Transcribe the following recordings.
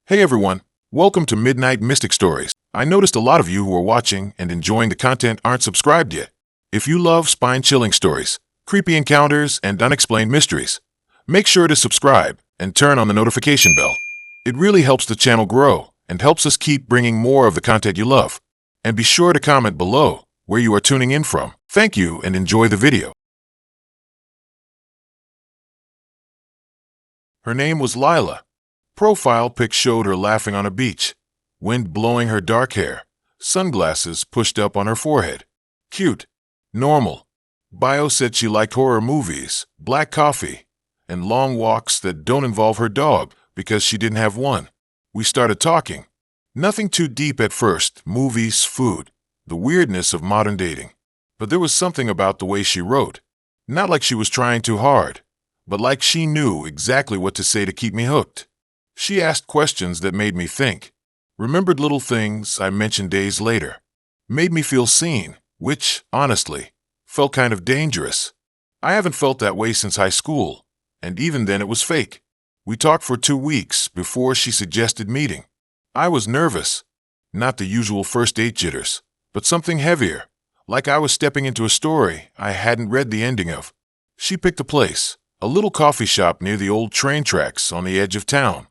Hey everyone, welcome to Midnight Mystic Stories. I noticed a lot of you who are watching and enjoying the content aren't subscribed yet. If you love spine-chilling stories, creepy encounters, and unexplained mysteries, make sure to subscribe and turn on the notification bell. It really helps the channel grow and helps us keep bringing more of the content you love. And be sure to comment below where you are tuning in from. Thank you and enjoy the video. Her name was Lila. Profile pic showed her laughing on a beach, wind blowing her dark hair, sunglasses pushed up on her forehead. Cute. Normal. Bio said she liked horror movies, black coffee, and long walks that don't involve her dog because she didn't have one. We started talking. Nothing too deep at first, movies, food, the weirdness of modern dating. But there was something about the way she wrote. Not like she was trying too hard, but like she knew exactly what to say to keep me hooked. She asked questions that made me think, remembered little things I mentioned days later, made me feel seen, which, honestly, felt kind of dangerous. I haven't felt that way since high school, and even then it was fake. We talked for 2 weeks before she suggested meeting. I was nervous, not the usual first date jitters, but something heavier, like I was stepping into a story I hadn't read the ending of. She picked a place, a little coffee shop near the old train tracks on the edge of town.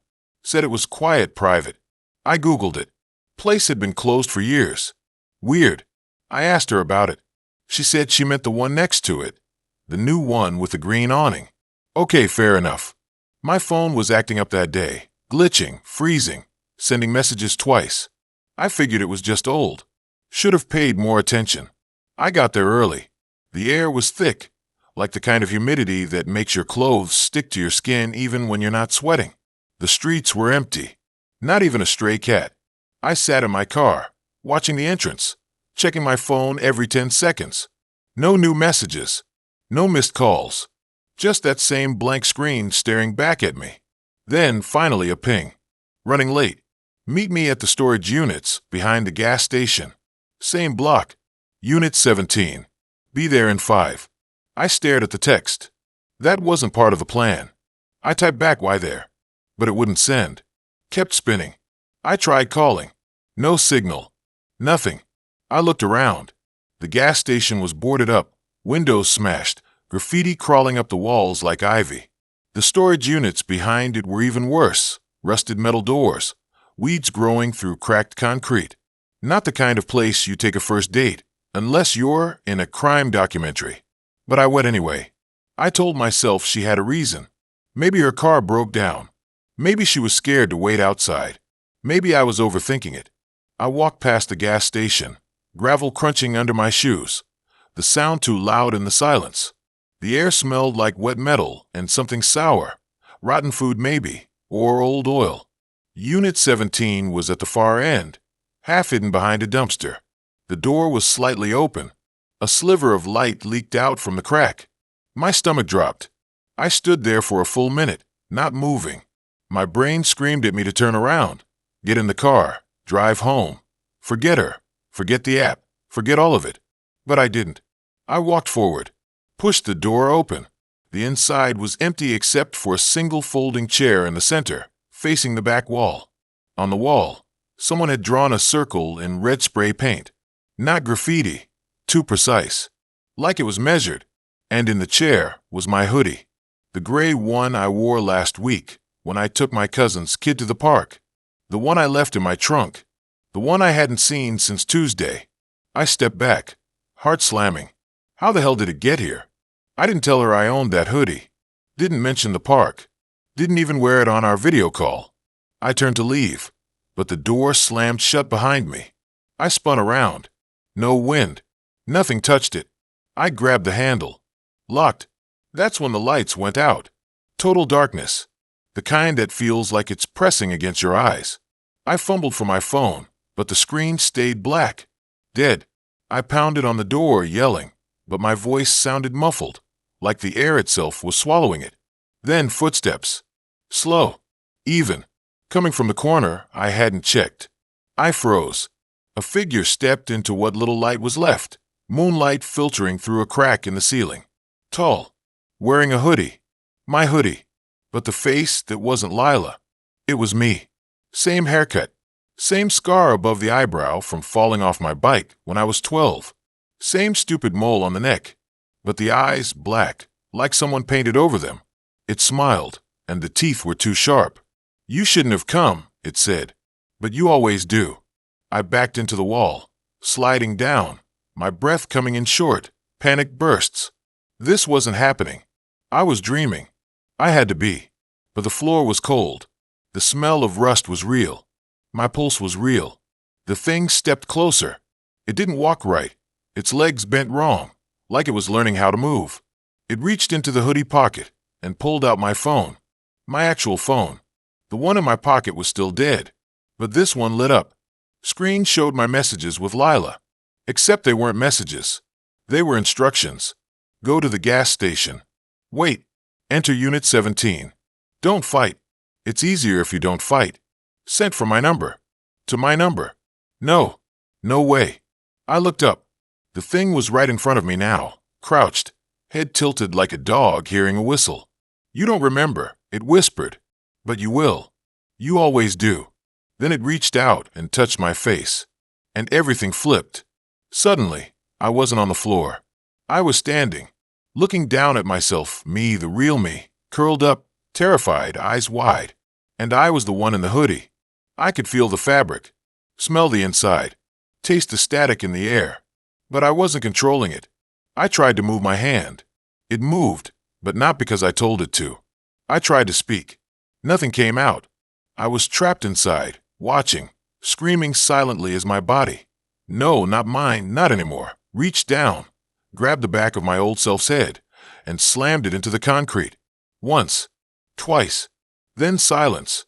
Said it was quiet, private. I Googled it. Place had been closed for years. Weird. I asked her about it. She said she meant the one next to it, the new one with the green awning. Okay, fair enough. My phone was acting up that day, glitching, freezing, sending messages twice. I figured it was just old. Should have paid more attention. I got there early. The air was thick, like the kind of humidity that makes your clothes stick to your skin even when you're not sweating. The streets were empty. Not even a stray cat. I sat in my car, watching the entrance, checking my phone every 10 seconds. No new messages. No missed calls. Just that same blank screen staring back at me. Then, finally, a ping. Running late. Meet me at the storage units behind the gas station. Same block. Unit 17. Be there in 5. I stared at the text. That wasn't part of the plan. I typed back, why there? But it wouldn't send. Kept spinning. I tried calling. No signal. Nothing. I looked around. The gas station was boarded up, windows smashed, graffiti crawling up the walls like ivy. The storage units behind it were even worse, rusted metal doors, weeds growing through cracked concrete. Not the kind of place you take a first date, unless you're in a crime documentary. But I went anyway. I told myself she had a reason. Maybe her car broke down. Maybe she was scared to wait outside. Maybe I was overthinking it. I walked past the gas station, gravel crunching under my shoes, the sound too loud in the silence. The air smelled like wet metal and something sour, rotten food maybe, or old oil. Unit 17 was at the far end, half hidden behind a dumpster. The door was slightly open. A sliver of light leaked out from the crack. My stomach dropped. I stood there for a full minute, not moving. My brain screamed at me to turn around, get in the car, drive home. Forget her, forget the app, forget all of it. But I didn't. I walked forward, pushed the door open. The inside was empty except for a single folding chair in the center, facing the back wall. On the wall, someone had drawn a circle in red spray paint. Not graffiti, too precise, like it was measured. And in the chair was my hoodie, the gray one I wore last week when I took my cousin's kid to the park, the one I left in my trunk, the one I hadn't seen since Tuesday. I stepped back, heart slamming. How the hell did it get here? I didn't tell her I owned that hoodie, didn't mention the park, didn't even wear it on our video call. I turned to leave, but the door slammed shut behind me. I spun around. No wind. Nothing touched it. I grabbed the handle. Locked. That's when the lights went out. Total darkness. The kind that feels like it's pressing against your eyes. I fumbled for my phone, but the screen stayed black. Dead. I pounded on the door, yelling, but my voice sounded muffled, like the air itself was swallowing it. Then footsteps. Slow. Even. Coming from the corner I hadn't checked. I froze. A figure stepped into what little light was left, moonlight filtering through a crack in the ceiling. Tall. Wearing a hoodie. My hoodie. But the face that wasn't Lila. It was me. Same haircut. Same scar above the eyebrow from falling off my bike when I was 12. Same stupid mole on the neck. But the eyes, black, like someone painted over them. It smiled, and the teeth were too sharp. You shouldn't have come, it said. But you always do. I backed into the wall, sliding down, my breath coming in short, panic bursts. This wasn't happening. I was dreaming. I had to be. But the floor was cold. The smell of rust was real. My pulse was real. The thing stepped closer. It didn't walk right. Its legs bent wrong, like it was learning how to move. It reached into the hoodie pocket and pulled out my phone. My actual phone. The one in my pocket was still dead, but this one lit up. Screen showed my messages with Lila. Except they weren't messages. They were instructions. Go to the gas station. Wait. Enter Unit 17. Don't fight. It's easier if you don't fight. Sent from my number. To my number. No. No way. I looked up. The thing was right in front of me now, crouched, head tilted like a dog hearing a whistle. You don't remember, it whispered. But you will. You always do. Then it reached out and touched my face. And everything flipped. Suddenly, I wasn't on the floor. I was standing, looking down at myself, me, the real me, curled up, terrified, eyes wide. And I was the one in the hoodie. I could feel the fabric, smell the inside, taste the static in the air. But I wasn't controlling it. I tried to move my hand. It moved, but not because I told it to. I tried to speak. Nothing came out. I was trapped inside, watching, screaming silently as my body, no, not mine, not anymore, reached down, grabbed the back of my old self's head, and slammed it into the concrete. Once, twice, then silence.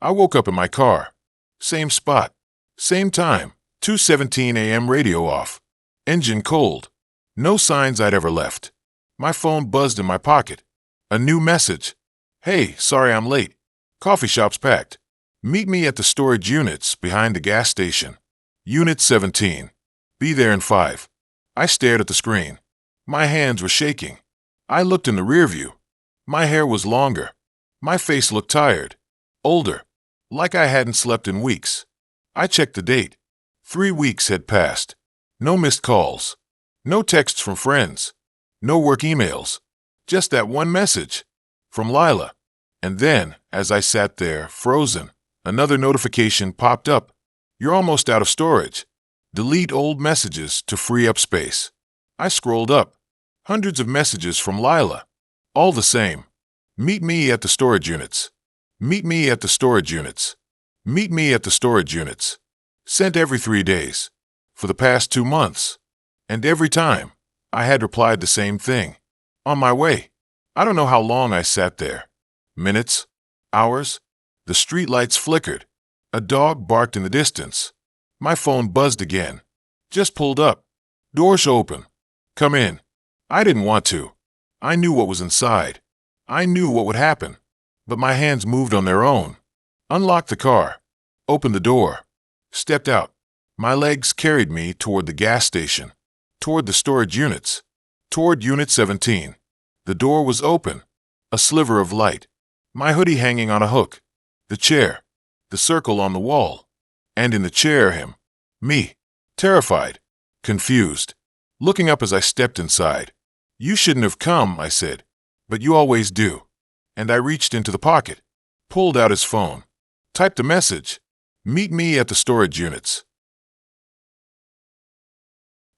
I woke up in my car. Same spot, same time, 2:17 a.m. radio off. Engine cold. No signs I'd ever left. My phone buzzed in my pocket. A new message. Hey, sorry I'm late. Coffee shop's packed. Meet me at the storage units behind the gas station. Unit 17. Be there in 5. I stared at the screen. My hands were shaking. I looked in the rear view. My hair was longer. My face looked tired. Older. Like I hadn't slept in weeks. I checked the date. 3 weeks had passed. No missed calls. No texts from friends. No work emails. Just that one message. From Lila. And then, as I sat there, frozen, another notification popped up. You're almost out of storage. Delete old messages to free up space. I scrolled up. Hundreds of messages from Lila. All the same. Meet me at the storage units. Meet me at the storage units. Meet me at the storage units. Sent every 3 days. For the past 2 months. And every time, I had replied the same thing. On my way. I don't know how long I sat there. Minutes? Hours? The streetlights flickered. A dog barked in the distance. My phone buzzed again. Just pulled up. Doors open. Come in. I didn't want to. I knew what was inside. I knew what would happen. But my hands moved on their own. Unlocked the car. Opened the door. Stepped out. My legs carried me toward the gas station. Toward the storage units. Toward Unit 17. The door was open. A sliver of light. My hoodie hanging on a hook. The chair. The circle on the wall. And in the chair him. Me. Terrified. Confused. Looking up as I stepped inside. You shouldn't have come, I said. But you always do. And I reached into the pocket. Pulled out his phone. Typed a message. Meet me at the storage units.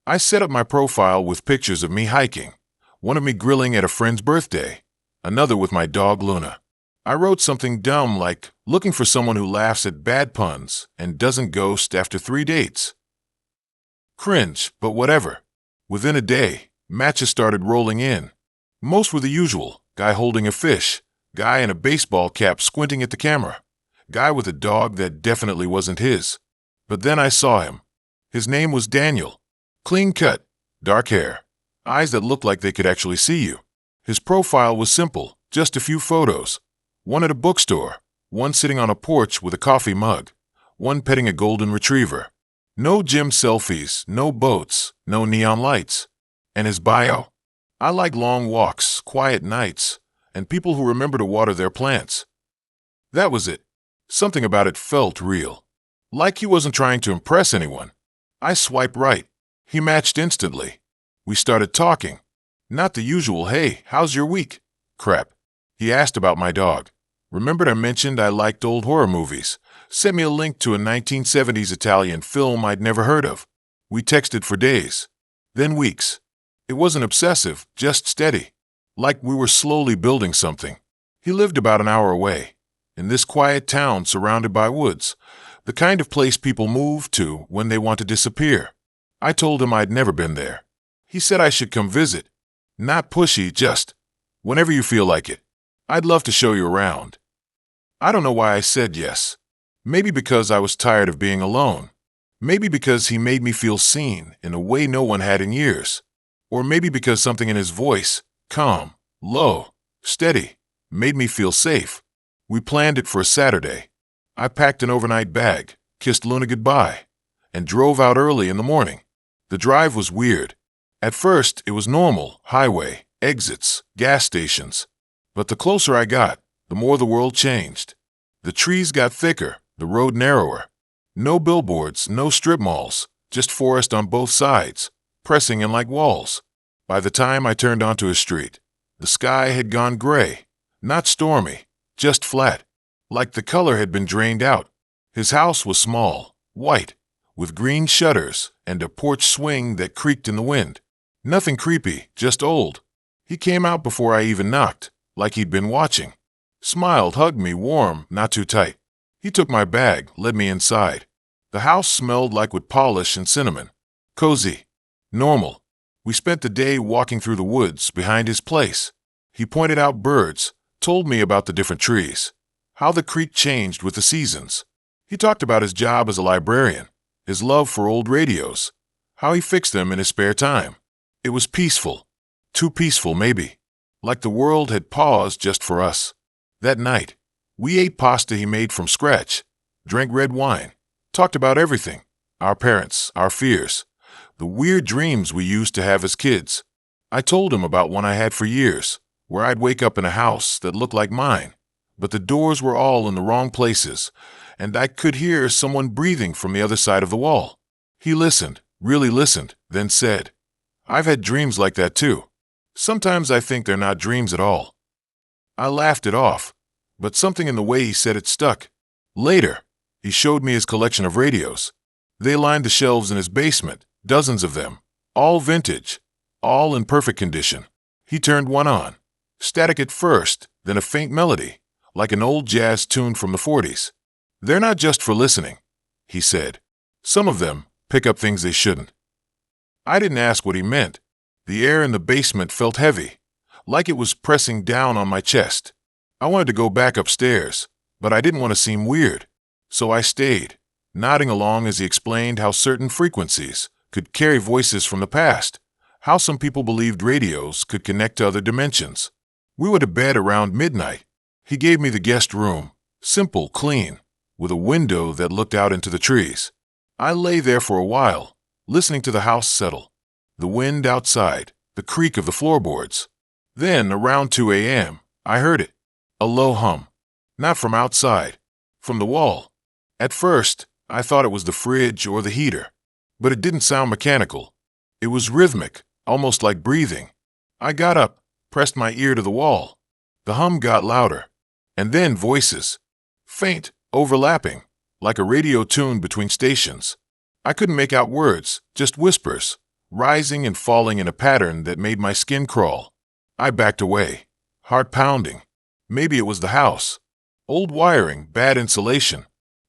I set up my profile with pictures of me hiking. One of me grilling at a friend's birthday. Another with my dog Luna. I wrote something dumb like, looking for someone who laughs at bad puns and doesn't ghost after 3 dates. Cringe, but whatever. Within a day, matches started rolling in. Most were the usual. Guy holding a fish. Guy in a baseball cap squinting at the camera. Guy with a dog that definitely wasn't his. But then I saw him. His name was Daniel. Clean cut, dark hair, eyes that looked like they could actually see you. His profile was simple, just a few photos. One at a bookstore, one sitting on a porch with a coffee mug, one petting a golden retriever. No gym selfies, no boats, no neon lights. And his bio? I like long walks, quiet nights, and people who remember to water their plants. That was it. Something about it felt real. Like he wasn't trying to impress anyone. I swiped right. He matched instantly. We started talking. Not the usual, "Hey, how's your week?" crap. He asked about my dog. Remembered I mentioned I liked old horror movies. Sent me a link to a 1970s Italian film I'd never heard of. We texted for days. Then weeks. It wasn't obsessive, just steady. Like we were slowly building something. He lived about an hour away. In this quiet town surrounded by woods. The kind of place people move to when they want to disappear. I told him I'd never been there. He said I should come visit. Not pushy, just whenever you feel like it. I'd love to show you around. I don't know why I said yes. Maybe because I was tired of being alone. Maybe because he made me feel seen in a way no one had in years. Or maybe because something in his voice, calm, low, steady, made me feel safe. We planned it for a Saturday. I packed an overnight bag, kissed Luna goodbye, and drove out early in the morning. The drive was weird. At first, it was normal, highway, exits, gas stations. But the closer I got, the more the world changed. The trees got thicker, the road narrower. No billboards, no strip malls, just forest on both sides, pressing in like walls. By the time I turned onto a street, the sky had gone gray, not stormy, just flat, like the color had been drained out. His house was small, white, with green shutters and a porch swing that creaked in the wind. Nothing creepy, just old. He came out before I even knocked, like he'd been watching. Smiled, hugged me warm, not too tight. He took my bag, led me inside. The house smelled like wood polish and cinnamon. Cozy. Normal. We spent the day walking through the woods behind his place. He pointed out birds, told me about the different trees, how the creek changed with the seasons. He talked about his job as a librarian, his love for old radios, how he fixed them in his spare time. It was peaceful. Too peaceful, maybe. Like the world had paused just for us. That night, we ate pasta he made from scratch, drank red wine, talked about everything. Our parents, our fears, the weird dreams we used to have as kids. I told him about one I had for years, where I'd wake up in a house that looked like mine, but the doors were all in the wrong places, and I could hear someone breathing from the other side of the wall. He listened, really listened, then said, "I've had dreams like that too. Sometimes I think they're not dreams at all." I laughed it off, but something in the way he said it stuck. Later, he showed me his collection of radios. They lined the shelves in his basement, dozens of them, all vintage, all in perfect condition. He turned one on. Static at first, then a faint melody, like an old jazz tune from the 40s. "They're not just for listening," he said. "Some of them pick up things they shouldn't." I didn't ask what he meant. The air in the basement felt heavy, like it was pressing down on my chest. I wanted to go back upstairs, but I didn't want to seem weird. So I stayed, nodding along as he explained how certain frequencies could carry voices from the past, how some people believed radios could connect to other dimensions. We went to bed around midnight. He gave me the guest room, simple, clean, with a window that looked out into the trees. I lay there for a while, listening to the house settle, the wind outside, the creak of the floorboards. Then, around 2 a.m., I heard it, a low hum, not from outside, from the wall. At first, I thought it was the fridge or the heater, but it didn't sound mechanical. It was rhythmic, almost like breathing. I got up, pressed my ear to the wall. The hum got louder, and then voices, faint, overlapping, like a radio tune between stations. I couldn't make out words, just whispers, rising and falling in a pattern that made my skin crawl. I backed away, heart pounding. Maybe it was the house. Old wiring, bad insulation.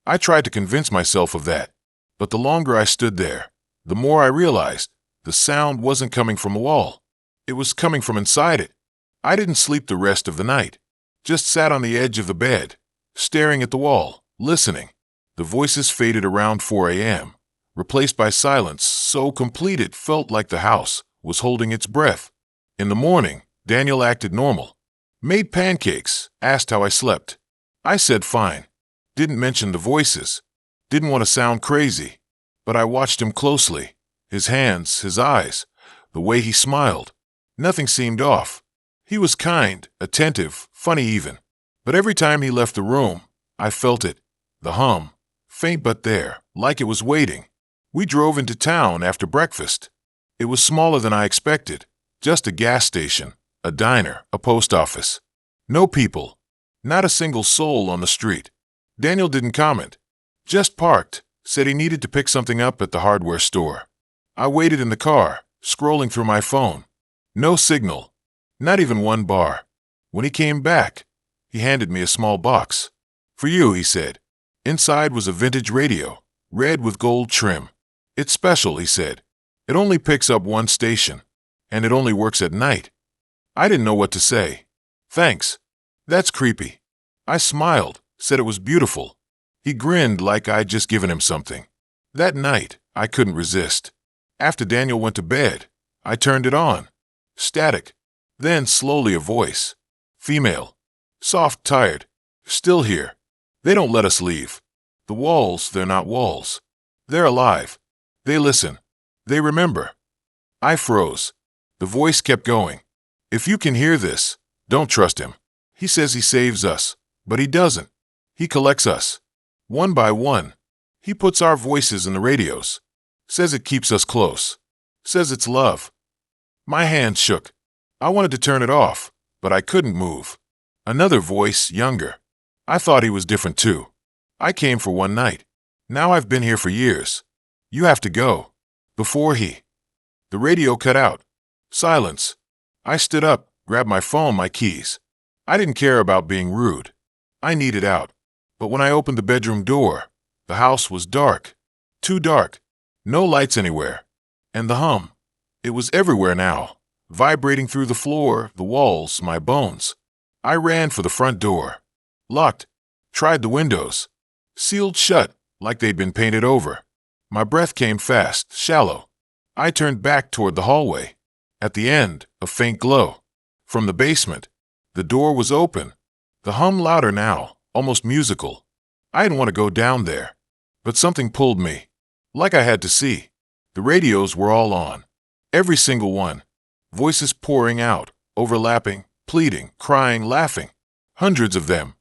I tried to convince myself of that, but the longer I stood there, the more I realized the sound wasn't coming from the wall. It was coming from inside it. I didn't sleep the rest of the night, just sat on the edge of the bed, staring at the wall, listening. The voices faded around 4 a.m., replaced by silence so complete it felt like the house was holding its breath. In the morning, Daniel acted normal. Made pancakes, asked how I slept. I said fine. Didn't mention the voices. Didn't want to sound crazy. But I watched him closely. His hands, his eyes, the way he smiled. Nothing seemed off. He was kind, attentive, funny even. But every time he left the room, I felt it. The hum, faint but there, like it was waiting. We drove into town after breakfast. It was smaller than I expected. Just a gas station, a diner, a post office. No people. Not a single soul on the street. Daniel didn't comment. Just parked, said he needed to pick something up at the hardware store. I waited in the car, scrolling through my phone. No signal. Not even one bar. When he came back, he handed me a small box. For you, he said. Inside was a vintage radio, red with gold trim. It's special, he said. It only picks up one station, and it only works at night. I didn't know what to say. Thanks. That's creepy. I smiled, said it was beautiful. He grinned like I'd just given him something. That night, I couldn't resist. After Daniel went to bed, I turned it on. Static. Then slowly a voice. Female. Soft, tired. Still here. They don't let us leave. The walls, they're not walls. They're alive. They listen. They remember. I froze. The voice kept going. If you can hear this, don't trust him. He says he saves us, but he doesn't. He collects us. One by one. He puts our voices in the radios. Says it keeps us close. Says it's love. My hand shook. I wanted to turn it off, but I couldn't move. Another voice, younger. I thought he was different too. I came for one night. Now I've been here for years. You have to go. Before he. The radio cut out. Silence. I stood up, grabbed my phone, my keys. I didn't care about being rude. I needed out. But when I opened the bedroom door, the house was dark. Too dark. No lights anywhere. And the hum. It was everywhere now, vibrating through the floor, the walls, my bones. I ran for the front door. Locked. Tried the windows. Sealed shut, like they'd been painted over. My breath came fast, shallow. I turned back toward the hallway. At the end, a faint glow. From the basement. The door was open. The hum louder now, almost musical. I didn't want to go down there. But something pulled me. Like I had to see. The radios were all on. Every single one. Voices pouring out, overlapping, pleading, crying, laughing. Hundreds of them.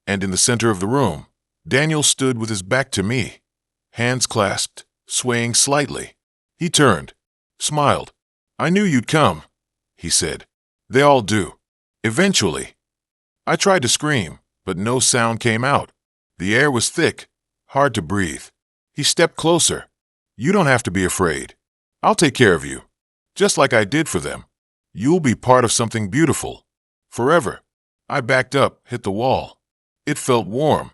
And in the center of the room, Daniel stood with his back to me. Hands clasped, swaying slightly. He turned. Smiled. I knew you'd come, he said. They all do. Eventually. I tried to scream, but no sound came out. The air was thick, hard to breathe. He stepped closer. You don't have to be afraid. I'll take care of you. Just like I did for them. You'll be part of something beautiful. Forever. I backed up, hit the wall. It felt warm.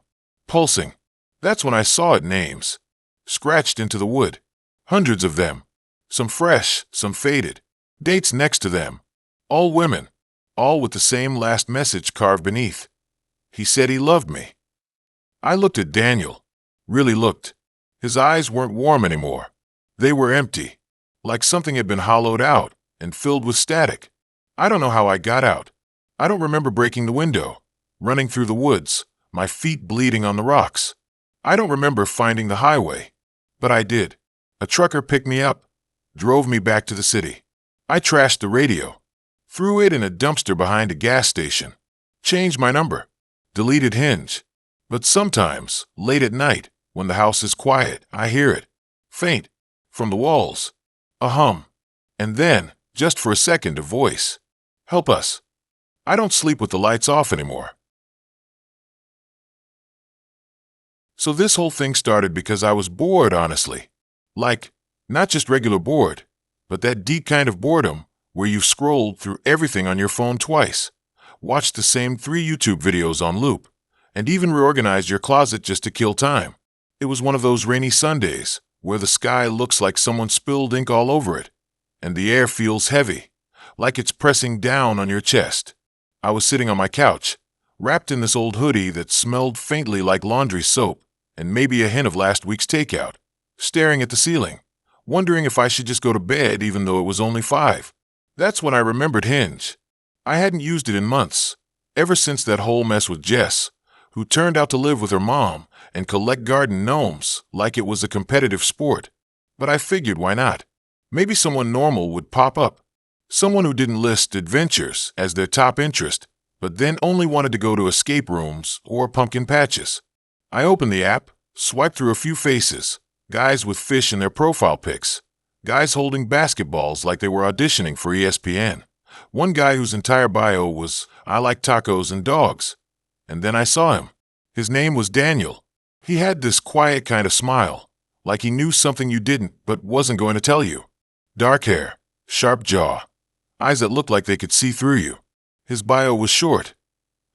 Pulsing. That's when I saw it names. Scratched into the wood. Hundreds of them. Some fresh, some faded. Dates next to them. All women. All with the same last message carved beneath. He said he loved me. I looked at Daniel. Really looked. His eyes weren't warm anymore. They were empty. Like something had been hollowed out and filled with static. I don't know how I got out. I don't remember breaking the window, running through the woods, my feet bleeding on the rocks. I don't remember finding the highway. But I did. A trucker picked me up, drove me back to the city. I trashed the radio, threw it in a dumpster behind a gas station, changed my number, deleted Hinge. But sometimes, late at night, when the house is quiet, I hear it. Faint. From the walls. A hum. And then, just for a second, a voice. Help us. I don't sleep with the lights off anymore. So this whole thing started because I was bored, honestly. Like, not just regular bored, but that deep kind of boredom where you've scrolled through everything on your phone twice, watched the same 3 YouTube videos on loop, and even reorganized your closet just to kill time. It was one of those rainy Sundays where the sky looks like someone spilled ink all over it, and the air feels heavy, like it's pressing down on your chest. I was sitting on my couch, wrapped in this old hoodie that smelled faintly like laundry soap and maybe a hint of last week's takeout, staring at the ceiling, wondering if I should just go to bed even though it was only 5. That's when I remembered Hinge. I hadn't used it in months, ever since that whole mess with Jess, who turned out to live with her mom and collect garden gnomes like it was a competitive sport. But I figured, why not? Maybe someone normal would pop up. Someone who didn't list adventures as their top interest, but then only wanted to go to escape rooms or pumpkin patches. I opened the app, swiped through a few faces, guys with fish in their profile pics, guys holding basketballs like they were auditioning for ESPN. One guy whose entire bio was, "I like tacos and dogs." And then I saw him. His name was Daniel. He had this quiet kind of smile, like he knew something you didn't but wasn't going to tell you. Dark hair, sharp jaw, eyes that looked like they could see through you. His bio was short.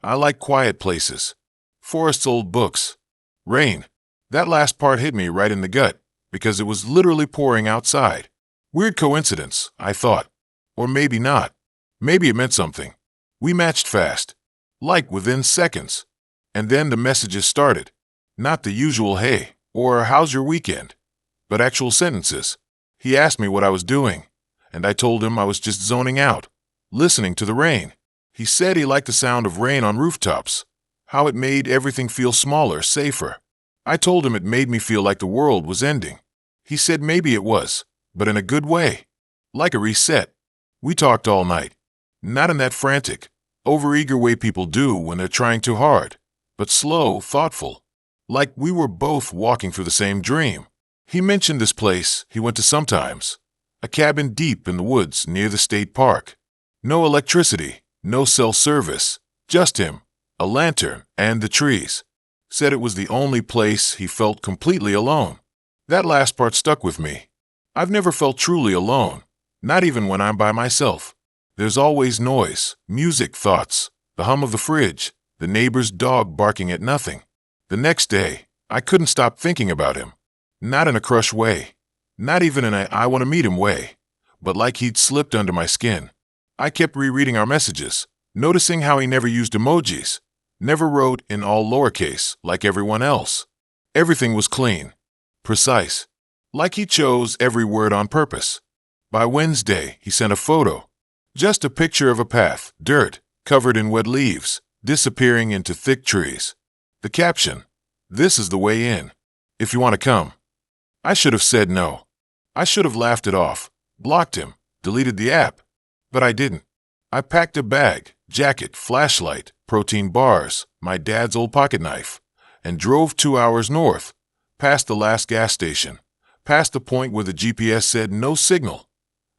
"I like quiet places. Forest's old books. Rain." That last part hit me right in the gut, because it was literally pouring outside. Weird coincidence, I thought. Or maybe not. Maybe it meant something. We matched fast. Like within seconds. And then the messages started. Not the usual "hey" or "how's your weekend," but actual sentences. He asked me what I was doing, and I told him I was just zoning out, listening to the rain. He said he liked the sound of rain on rooftops, how it made everything feel smaller, safer. I told him it made me feel like the world was ending. He said maybe it was, but in a good way. Like a reset. We talked all night. Not in that frantic, overeager way people do when they're trying too hard, but slow, thoughtful. Like we were both walking through the same dream. He mentioned this place he went to sometimes. A cabin deep in the woods near the state park. No electricity, no cell service, just him, a lantern, and the trees. Said it was the only place he felt completely alone. That last part stuck with me. I've never felt truly alone, not even when I'm by myself. There's always noise, music, thoughts, the hum of the fridge, the neighbor's dog barking at nothing. The next day, I couldn't stop thinking about him. Not in a crush way, not even in a "I want to meet him" way, but like he'd slipped under my skin. I kept rereading our messages, noticing how he never used emojis, never wrote in all lowercase like everyone else. Everything was clean, precise, like he chose every word on purpose. By Wednesday, he sent a photo. Just a picture of a path, dirt, covered in wet leaves, disappearing into thick trees. The caption, "This is the way in. If you want to come." I should have said no. I should have laughed it off, blocked him, deleted the app. But I didn't. I packed a bag, jacket, flashlight, protein bars, my dad's old pocket knife, and drove 2 hours north, past the last gas station, past the point where the GPS said no signal,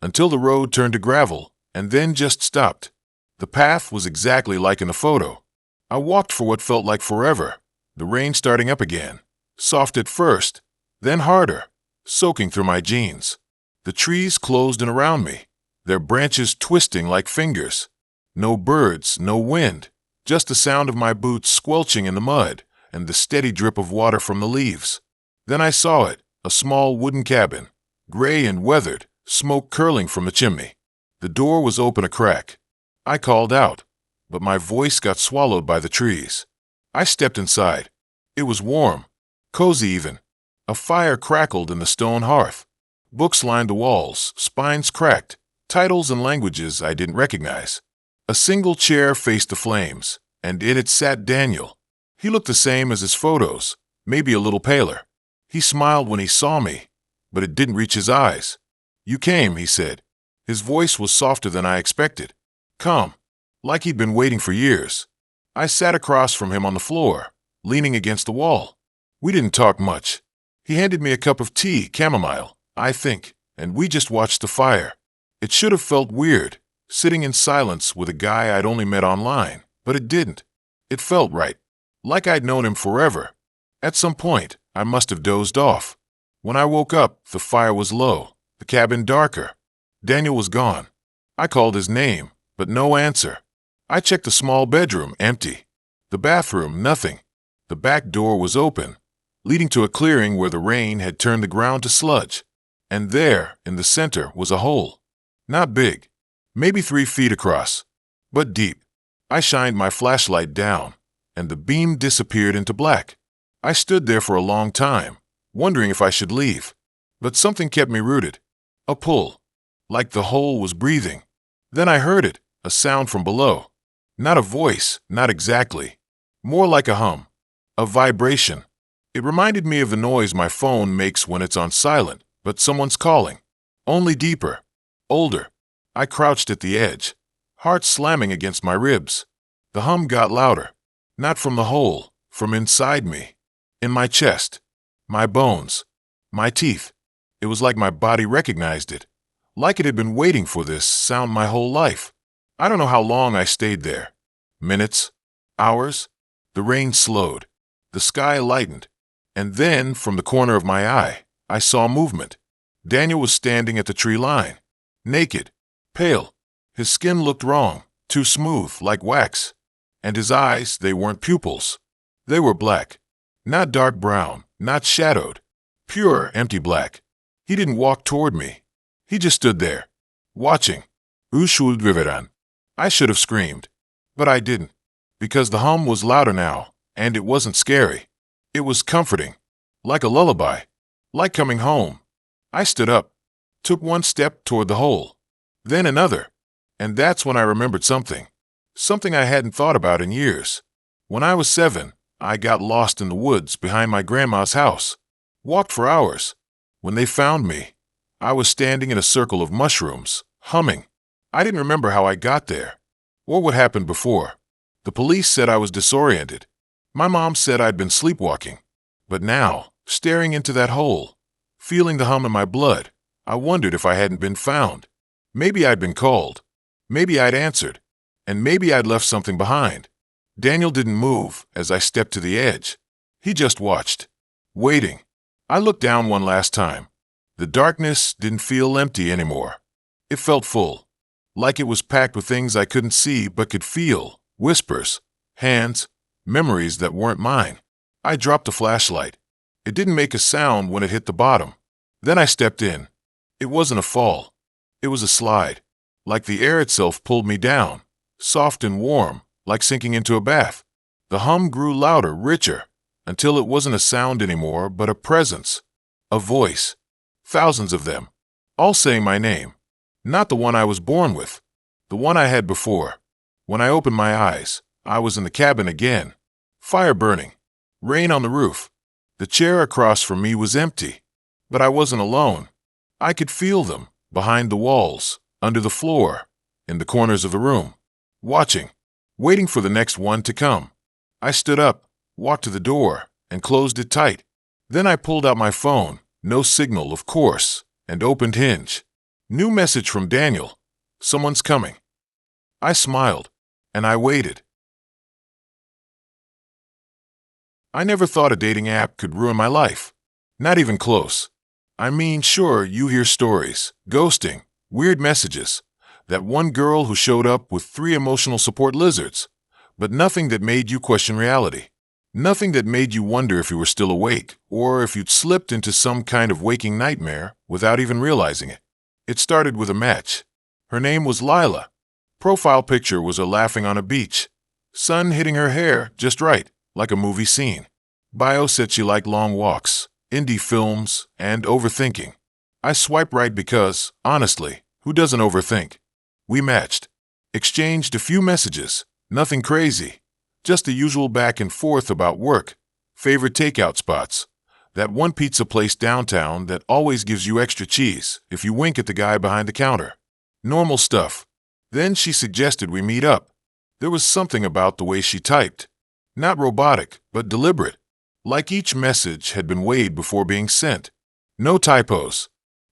until the road turned to gravel, and then just stopped. The path was exactly like in the photo. I walked for what felt like forever, the rain starting up again, soft at first, then harder, soaking through my jeans. The trees closed in around me, their branches twisting like fingers. No birds, no wind, just the sound of my boots squelching in the mud and the steady drip of water from the leaves. Then I saw it, a small wooden cabin, gray and weathered, smoke curling from the chimney. The door was open a crack. I called out, but my voice got swallowed by the trees. I stepped inside. It was warm, cozy even. A fire crackled in the stone hearth. Books lined the walls, spines cracked, titles and languages I didn't recognize. A single chair faced the flames, and in it sat Daniel. He looked the same as his photos, maybe a little paler. He smiled when he saw me, but it didn't reach his eyes. "You came," he said. His voice was softer than I expected. Calm, like he'd been waiting for years. I sat across from him on the floor, leaning against the wall. We didn't talk much. He handed me a cup of tea, chamomile, I think, and we just watched the fire. It should have felt weird, sitting in silence with a guy I'd only met online, but it didn't. It felt right, like I'd known him forever. At some point, I must have dozed off. When I woke up, the fire was low, the cabin darker. Daniel was gone. I called his name, but no answer. I checked the small bedroom, empty. The bathroom, nothing. The back door was open, leading to a clearing where the rain had turned the ground to sludge. And there, in the center, was a hole. Not big, maybe 3 feet across, but deep. I shined my flashlight down, and the beam disappeared into black. I stood there for a long time, wondering if I should leave. But something kept me rooted. A pull, like the hole was breathing. Then I heard it, a sound from below. Not a voice, not exactly. More like a hum, a vibration. It reminded me of the noise my phone makes when it's on silent, but someone's calling. Only deeper, older. I crouched at the edge, heart slamming against my ribs. The hum got louder, not from the hole, from inside me. In my chest. My bones. My teeth. It was like my body recognized it. Like it had been waiting for this sound my whole life. I don't know how long I stayed there. Minutes? Hours? The rain slowed. The sky lightened. And then, from the corner of my eye, I saw movement. Daniel was standing at the tree line. Naked. Pale. His skin looked wrong. Too smooth, like wax. And his eyes, they weren't pupils. They were black. Not dark brown, not shadowed. Pure, empty black. He didn't walk toward me. He just stood there, watching. Ushul. I should have screamed. But I didn't. Because the hum was louder now, and it wasn't scary. It was comforting. Like a lullaby. Like coming home. I stood up. Took one step toward the hole. Then another. And that's when I remembered something. Something I hadn't thought about in years. When I was 7, I got lost in the woods behind my grandma's house. Walked for hours. When they found me, I was standing in a circle of mushrooms, humming. I didn't remember how I got there, or what happened before. The police said I was disoriented. My mom said I'd been sleepwalking. But now, staring into that hole, feeling the hum in my blood, I wondered if I hadn't been found. Maybe I'd been called. Maybe I'd answered. And maybe I'd left something behind. Daniel didn't move as I stepped to the edge. He just watched, waiting. I looked down one last time. The darkness didn't feel empty anymore. It felt full, like it was packed with things I couldn't see but could feel, whispers, hands, memories that weren't mine. I dropped the flashlight. It didn't make a sound when it hit the bottom. Then I stepped in. It wasn't a fall. It was a slide, like the air itself pulled me down, soft and warm, like sinking into a bath. The hum grew louder, richer, until it wasn't a sound anymore, but a presence, a voice. Thousands of them, all saying my name. Not the one I was born with, the one I had before. When I opened my eyes, I was in the cabin again. Fire burning, rain on the roof. The chair across from me was empty, but I wasn't alone. I could feel them, behind the walls, under the floor, in the corners of the room, watching, waiting for the next one to come. I stood up, walked to the door, and closed it tight. Then I pulled out my phone, no signal, of course, and opened Hinge. New message from Daniel. Someone's coming. I smiled, and I waited. I never thought a dating app could ruin my life. Not even close. I mean, sure, you hear stories, ghosting, weird messages, that one girl who showed up with 3 emotional support lizards, but nothing that made you question reality. Nothing that made you wonder if you were still awake, or if you'd slipped into some kind of waking nightmare without even realizing it. It started with a match. Her name was Lila. Profile picture was her laughing on a beach. Sun hitting her hair just right, like a movie scene. Bio said she liked long walks, indie films, and overthinking. I swiped right because, honestly, who doesn't overthink? We matched. Exchanged a few messages, nothing crazy. Just the usual back and forth about work, favorite takeout spots, that one pizza place downtown that always gives you extra cheese if you wink at the guy behind the counter. Normal stuff. Then she suggested we meet up. There was something about the way she typed. Not robotic, but deliberate. Like each message had been weighed before being sent. No typos.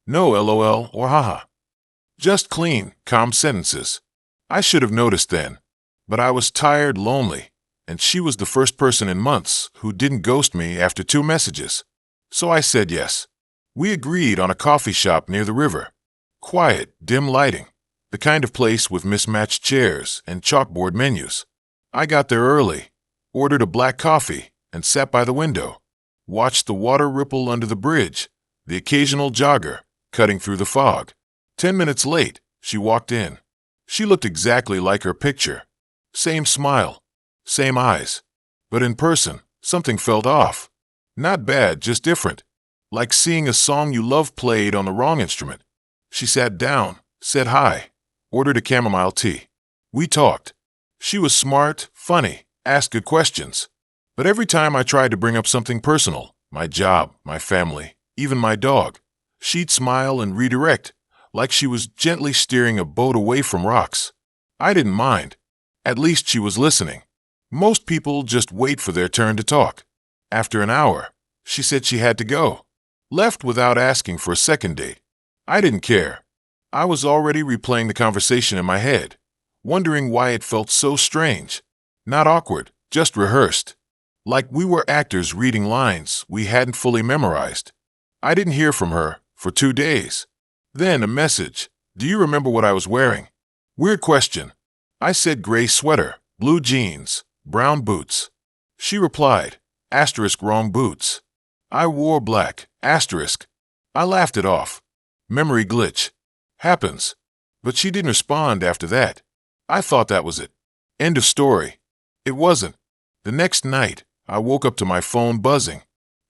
No LOL or haha. Just clean, calm sentences. I should have noticed then. But I was tired, lonely. And she was the first person in months who didn't ghost me after 2 messages. So I said yes. We agreed on a coffee shop near the river. Quiet, dim lighting. The kind of place with mismatched chairs and chalkboard menus. I got there early, ordered a black coffee, and sat by the window. Watched the water ripple under the bridge, the occasional jogger cutting through the fog. 10 minutes late, she walked in. She looked exactly like her picture. Same smile. Same eyes. But in person, something felt off. Not bad, just different. Like seeing a song you love played on the wrong instrument. She sat down, said hi, ordered a chamomile tea. We talked. She was smart, funny, asked good questions. But every time I tried to bring up something personal, my job, my family, even my dog, she'd smile and redirect, like she was gently steering a boat away from rocks. I didn't mind. At least she was listening. Most people just wait for their turn to talk. After an hour, she said she had to go. Left without asking for a second date. I didn't care. I was already replaying the conversation in my head, wondering why it felt so strange. Not awkward, just rehearsed. Like we were actors reading lines we hadn't fully memorized. I didn't hear from her for 2 days. Then a message. Do you remember what I was wearing? Weird question. I said gray sweater, blue jeans, brown boots. She replied, asterisk wrong boots. I wore black, asterisk. I laughed it off. Memory glitch. Happens. But she didn't respond after that. I thought that was it. End of story. It wasn't. The next night, I woke up to my phone buzzing.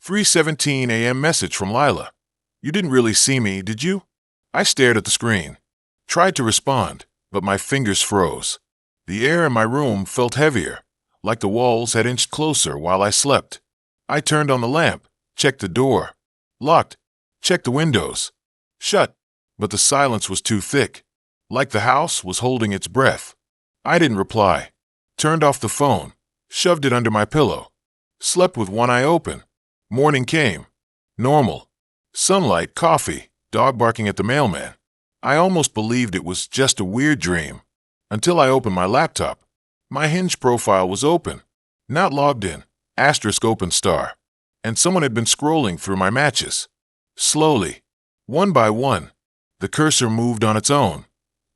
3:17 a.m. message from Lila. You didn't really see me, did you? I stared at the screen. Tried to respond, but my fingers froze. The air in my room felt heavier, like the walls had inched closer while I slept. I turned on the lamp, checked the door. Locked. Checked the windows. Shut. But the silence was too thick, like the house was holding its breath. I didn't reply. Turned off the phone, shoved it under my pillow. Slept with one eye open. Morning came. Normal. Sunlight, coffee, dog barking at the mailman. I almost believed it was just a weird dream. Until I opened my laptop. My Hinge profile was open. Not logged in. Asterisk open star. And someone had been scrolling through my matches. Slowly. One by one. The cursor moved on its own,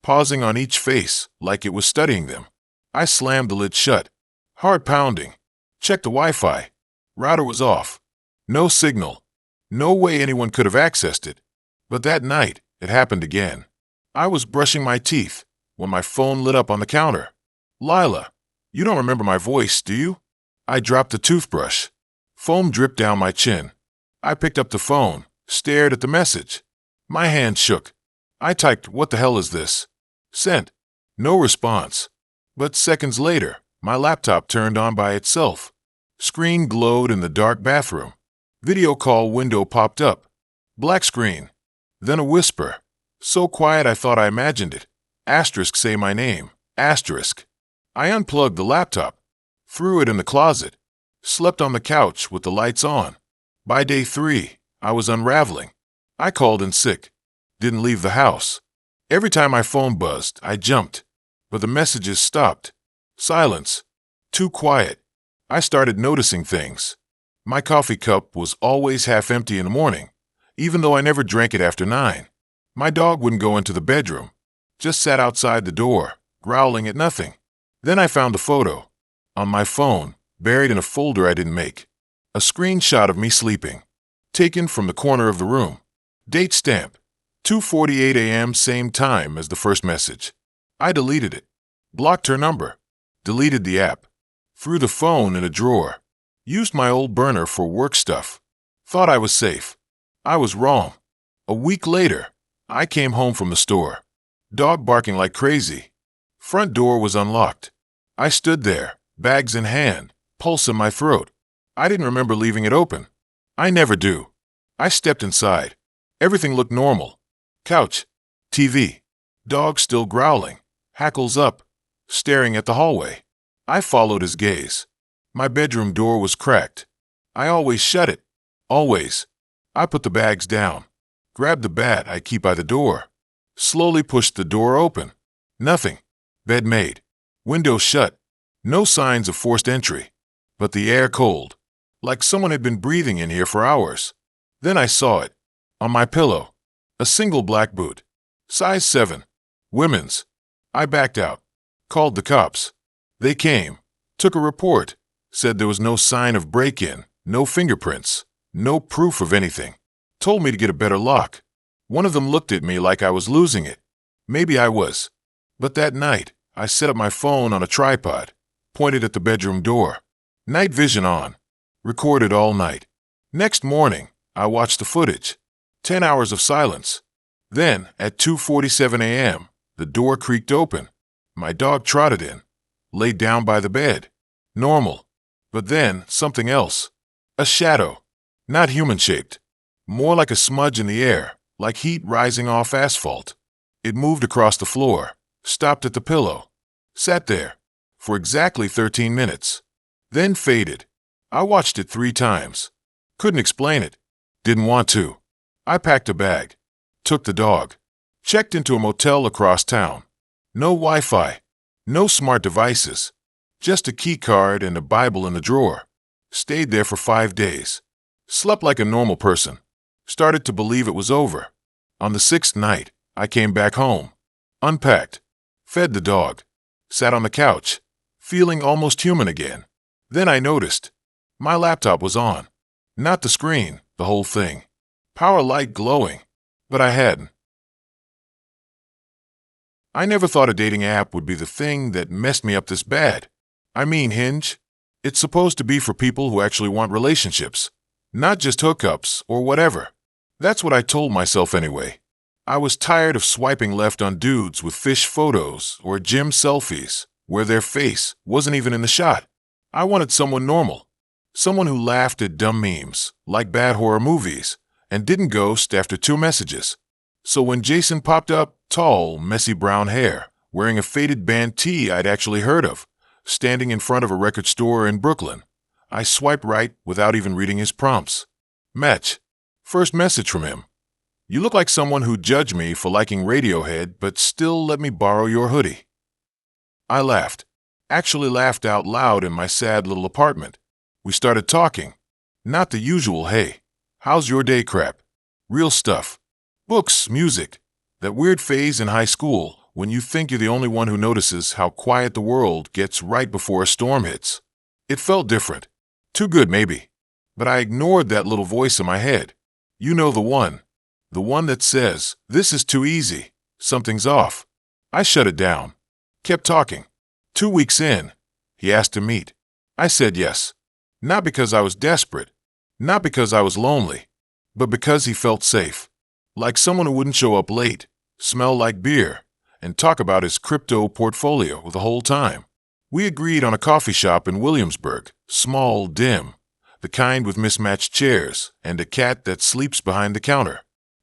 pausing on each face like it was studying them. I slammed the lid shut. Heart pounding. Checked the Wi-Fi. Router was off. No signal. No way anyone could have accessed it. But that night, it happened again. I was brushing my teeth when my phone lit up on the counter. Lila, you don't remember my voice, do you? I dropped the toothbrush. Foam dripped down my chin. I picked up the phone, stared at the message. My hand shook. I typed, what the hell is this? Sent. No response. But seconds later, my laptop turned on by itself. Screen glowed in the dark bathroom. Video call window popped up. Black screen. Then a whisper. So quiet I thought I imagined it. Asterisk say my name. Asterisk. I unplugged the laptop. Threw it in the closet. Slept on the couch with the lights on. By day 3, I was unraveling. I called in sick. Didn't leave the house. Every time my phone buzzed, I jumped. But the messages stopped. Silence. Too quiet. I started noticing things. My coffee cup was always half empty in the morning, even though I never drank it after 9. My dog wouldn't go into the bedroom. Just sat outside the door, growling at nothing. Then I found a photo. On my phone, buried in a folder I didn't make. A screenshot of me sleeping. Taken from the corner of the room. Date stamp. 2:48 a.m. same time as the first message. I deleted it. Blocked her number. Deleted the app. Threw the phone in a drawer. Used my old burner for work stuff. Thought I was safe. I was wrong. A week later, I came home from the store. Dog barking like crazy. Front door was unlocked. I stood there, bags in hand, pulse in my throat. I didn't remember leaving it open. I never do. I stepped inside. Everything looked normal. Couch. TV. Dog still growling. Hackles up. Staring at the hallway. I followed his gaze. My bedroom door was cracked. I always shut it. Always. I put the bags down. Grabbed the bat I keep by the door. Slowly pushed the door open. Nothing. Bed made. Window shut. No signs of forced entry. But the air cold. Like someone had been breathing in here for hours. Then I saw it. On my pillow. A single black boot. Size 7. Women's. I backed out. Called the cops. They came. Took a report. Said there was no sign of break-in. No fingerprints. No proof of anything. Told me to get a better lock. One of them looked at me like I was losing it. Maybe I was. But that night, I set up my phone on a tripod. Pointed at the bedroom door. Night vision on. Recorded all night. Next morning, I watched the footage. 10 hours of silence. Then, at 2:47 a.m., the door creaked open. My dog trotted in. Laid down by the bed. Normal. But then, something else. A shadow. Not human-shaped. More like a smudge in the air, like heat rising off asphalt. It moved across the floor. Stopped at the pillow. Sat there. For exactly 13 minutes. Then faded. I watched it 3 times. Couldn't explain it. Didn't want to. I packed a bag. Took the dog. Checked into a motel across town. No Wi-Fi. No smart devices. Just a key card and a Bible in the drawer. Stayed there for 5 days. Slept like a normal person. Started to believe it was over. On the 6th night, I came back home. Unpacked. Fed the dog. Sat on the couch. Feeling almost human again. Then I noticed. My laptop was on. Not the screen, the whole thing. Power light glowing. But I hadn't. I never thought a dating app would be the thing that messed me up this bad. I mean, Hinge. It's supposed to be for people who actually want relationships. Not just hookups or whatever. That's what I told myself anyway. I was tired of swiping left on dudes with fish photos or gym selfies where their face wasn't even in the shot. I wanted someone normal. Someone who laughed at dumb memes, like bad horror movies, and didn't ghost after 2 messages. So when Jason popped up, tall, messy brown hair, wearing a faded band tee I'd actually heard of, standing in front of a record store in Brooklyn, I swiped right without even reading his prompts. Match. First message from him. You look like someone who'd judge me for liking Radiohead, but still let me borrow your hoodie. I laughed. Actually laughed out loud in my sad little apartment. We started talking. Not the usual, hey, how's your day crap. Real stuff. Books, music. That weird phase in high school when you think you're the only one who notices how quiet the world gets right before a storm hits. It felt different. Too good, maybe. But I ignored that little voice in my head. You know the one. The one that says, this is too easy. Something's off. I shut it down. Kept talking. 2 weeks in, he asked to meet. I said yes. Not because I was desperate. Not because I was lonely. But because he felt safe. Like someone who wouldn't show up late, smell like beer, and talk about his crypto portfolio the whole time. We agreed on a coffee shop in Williamsburg, small, dim, the kind with mismatched chairs and a cat that sleeps behind the counter.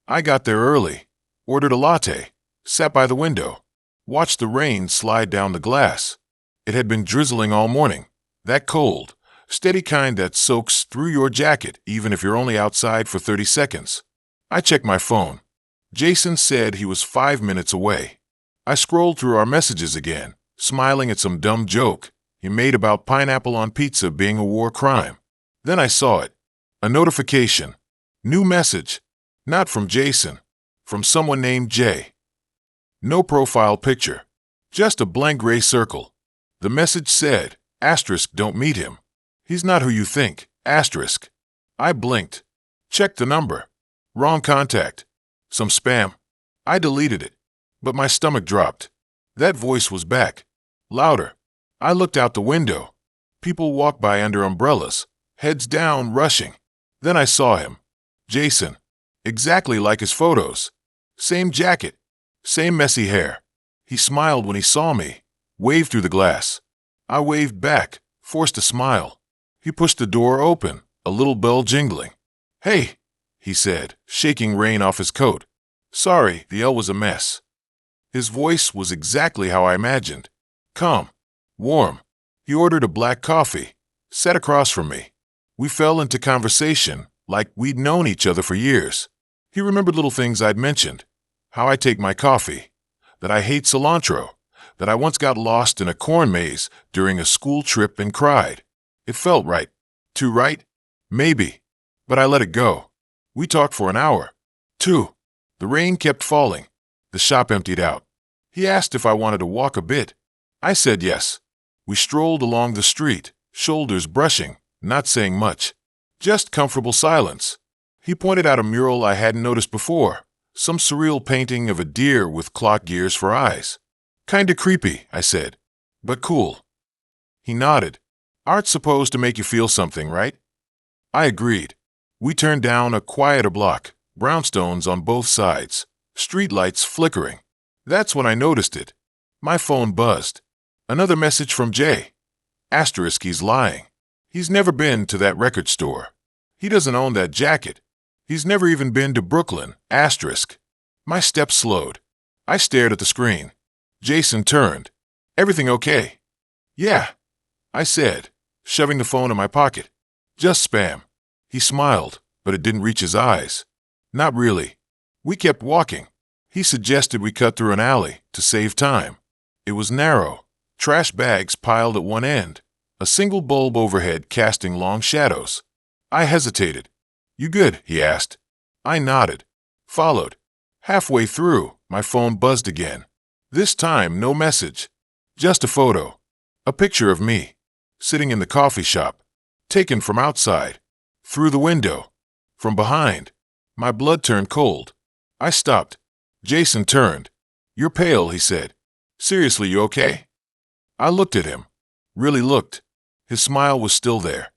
I got there early, ordered a latte, sat by the window, watched the rain slide down the glass. It had been drizzling all morning, that cold, steady kind that soaks through your jacket even if you're only outside for 30 seconds. I checked my phone. Jason said he was 5 minutes away. I scrolled through our messages again, smiling at some dumb joke he made about pineapple on pizza being a war crime. Then I saw it. A notification. New message. Not from Jason. From someone named Jay. No profile picture. Just a blank gray circle. The message said, asterisk, don't meet him. He's not who you think, asterisk. I blinked. Checked the number. Wrong contact. Some spam. I deleted it. But my stomach dropped. That voice was back. Louder. I looked out the window. People walked by under umbrellas, heads down, rushing. Then I saw him. Jason. Exactly like his photos. Same jacket. Same messy hair. He smiled when he saw me. Waved through the glass. I waved back, forced a smile. He pushed the door open, a little bell jingling. Hey, he said, shaking rain off his coat. Sorry, the L was a mess. His voice was exactly how I imagined. Calm. Warm. He ordered a black coffee. Sat across from me. We fell into conversation like we'd known each other for years. He remembered little things I'd mentioned. How I take my coffee. That I hate cilantro. That I once got lost in a corn maze during a school trip and cried. It felt right. Too right? Maybe. But I let it go. We talked for an hour. 2. The rain kept falling. The shop emptied out. He asked if I wanted to walk a bit. I said yes. We strolled along the street, shoulders brushing, not saying much. Just comfortable silence. He pointed out a mural I hadn't noticed before. Some surreal painting of a deer with clock gears for eyes. Kinda creepy, I said. But cool. He nodded. Art's supposed to make you feel something, right? I agreed. We turned down a quieter block, brownstones on both sides, streetlights flickering. That's when I noticed it. My phone buzzed. Another message from Jay. Asterisk, he's lying. He's never been to that record store. He doesn't own that jacket. He's never even been to Brooklyn, asterisk. My steps slowed. I stared at the screen. Jason turned. Everything okay? Yeah, I said, shoving the phone in my pocket. Just spam. He smiled, but it didn't reach his eyes. Not really. We kept walking. He suggested we cut through an alley to save time. It was narrow, trash bags piled at one end, a single bulb overhead casting long shadows. I hesitated. You good? He asked. I nodded. Followed. Halfway through, my phone buzzed again. This time, no message. Just a photo. A picture of me, sitting in the coffee shop, taken from outside, through the window, from behind. My blood turned cold. I stopped. Jason turned. You're pale, he said. Seriously, you okay? I looked at him. Really looked. His smile was still there.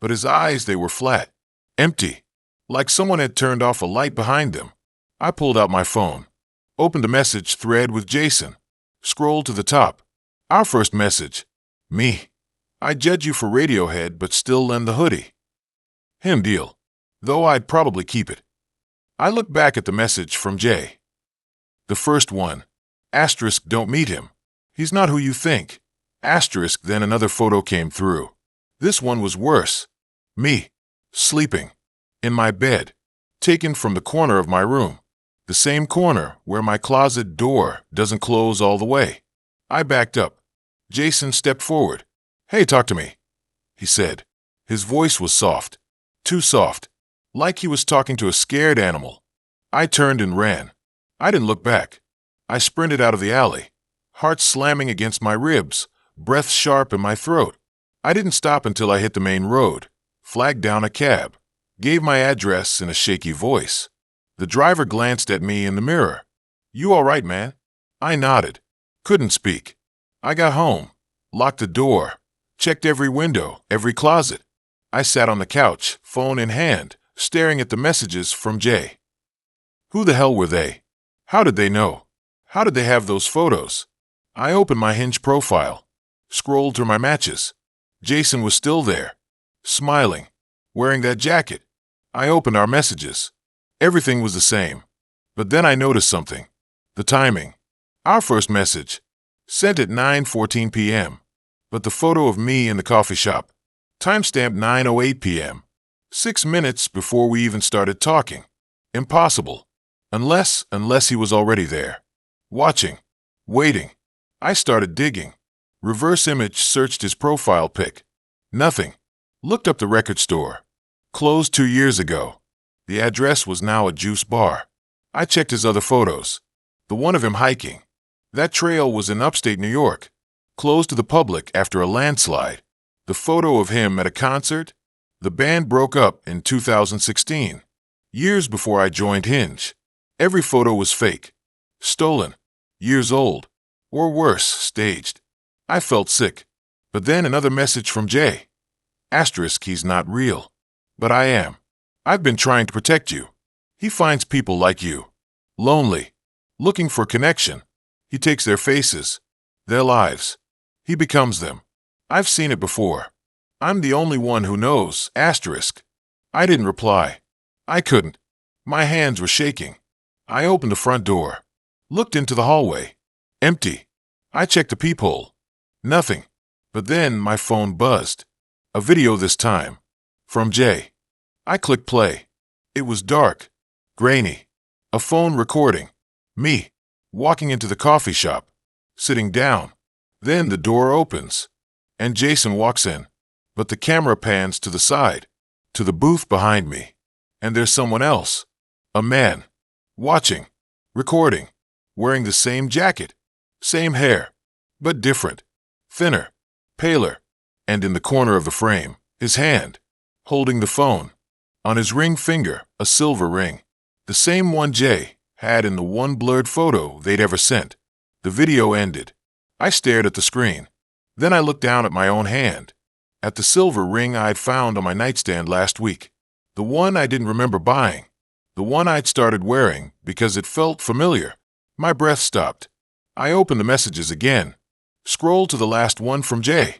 But his eyes, they were flat. Empty. Like someone had turned off a light behind them. I pulled out my phone. Opened a message thread with Jason. Scrolled to the top. Our first message. Me. I judge you for Radiohead, but still lend the hoodie. Him deal. Though I'd probably keep it. I looked back at the message from Jay. The first one. Asterisk, don't meet him. He's not who you think. Asterisk, then another photo came through. This one was worse. Me. Sleeping. In my bed. Taken from the corner of my room. The same corner where my closet door doesn't close all the way. I backed up. Jason stepped forward. Hey, talk to me, he said. His voice was soft. Too soft. Like he was talking to a scared animal. I turned and ran. I didn't look back. I sprinted out of the alley, heart slamming against my ribs, breath sharp in my throat. I didn't stop until I hit the main road, flagged down a cab, gave my address in a shaky voice. The driver glanced at me in the mirror. You all right, man? I nodded. Couldn't speak. I got home, locked the door, checked every window, every closet. I sat on the couch, phone in hand, staring at the messages from Jay. Who the hell were they? How did they know? How did they have those photos? I opened my Hinge profile, scrolled through my matches. Jason was still there, smiling, wearing that jacket. I opened our messages. Everything was the same. But then I noticed something. The timing. Our first message. Sent at 9:14 p.m. But the photo of me in the coffee shop. Timestamped 9:08 p.m. 6 minutes before we even started talking. Impossible. Unless he was already there. Watching. Waiting. I started digging. Reverse image searched his profile pic. Nothing. Looked up the record store. Closed 2 years ago. The address was now a juice bar. I checked his other photos. The one of him hiking. That trail was in upstate New York. Closed to the public after a landslide. The photo of him at a concert. The band broke up in 2016. Years before I joined Hinge. Every photo was fake. Stolen. Years old. Or worse, staged. I felt sick. But then another message from Jay. Asterisk, he's not real. But I am. I've been trying to protect you. He finds people like you. Lonely. Looking for connection. He takes their faces. Their lives. He becomes them. I've seen it before. I'm the only one who knows. Asterisk. I didn't reply. I couldn't. My hands were shaking. I opened the front door. Looked into the hallway. Empty. I checked the peephole. Nothing. But then my phone buzzed. A video this time. From Jay. I clicked play. It was dark. Grainy. A phone recording. Me. Walking into the coffee shop. Sitting down. Then the door opens. And Jason walks in. But the camera pans to the side. To the booth behind me. And there's someone else. A man. Watching. Recording. Wearing the same jacket. Same hair. But different. Thinner. Paler. And in the corner of the frame, his hand. Holding the phone. On his ring finger, a silver ring. The same one Jay had in the one blurred photo they'd ever sent. The video ended. I stared at the screen. Then I looked down at my own hand. At the silver ring I'd found on my nightstand last week. The one I didn't remember buying. The one I'd started wearing because it felt familiar. My breath stopped. I opened the messages again. Scrolled to the last one from Jay.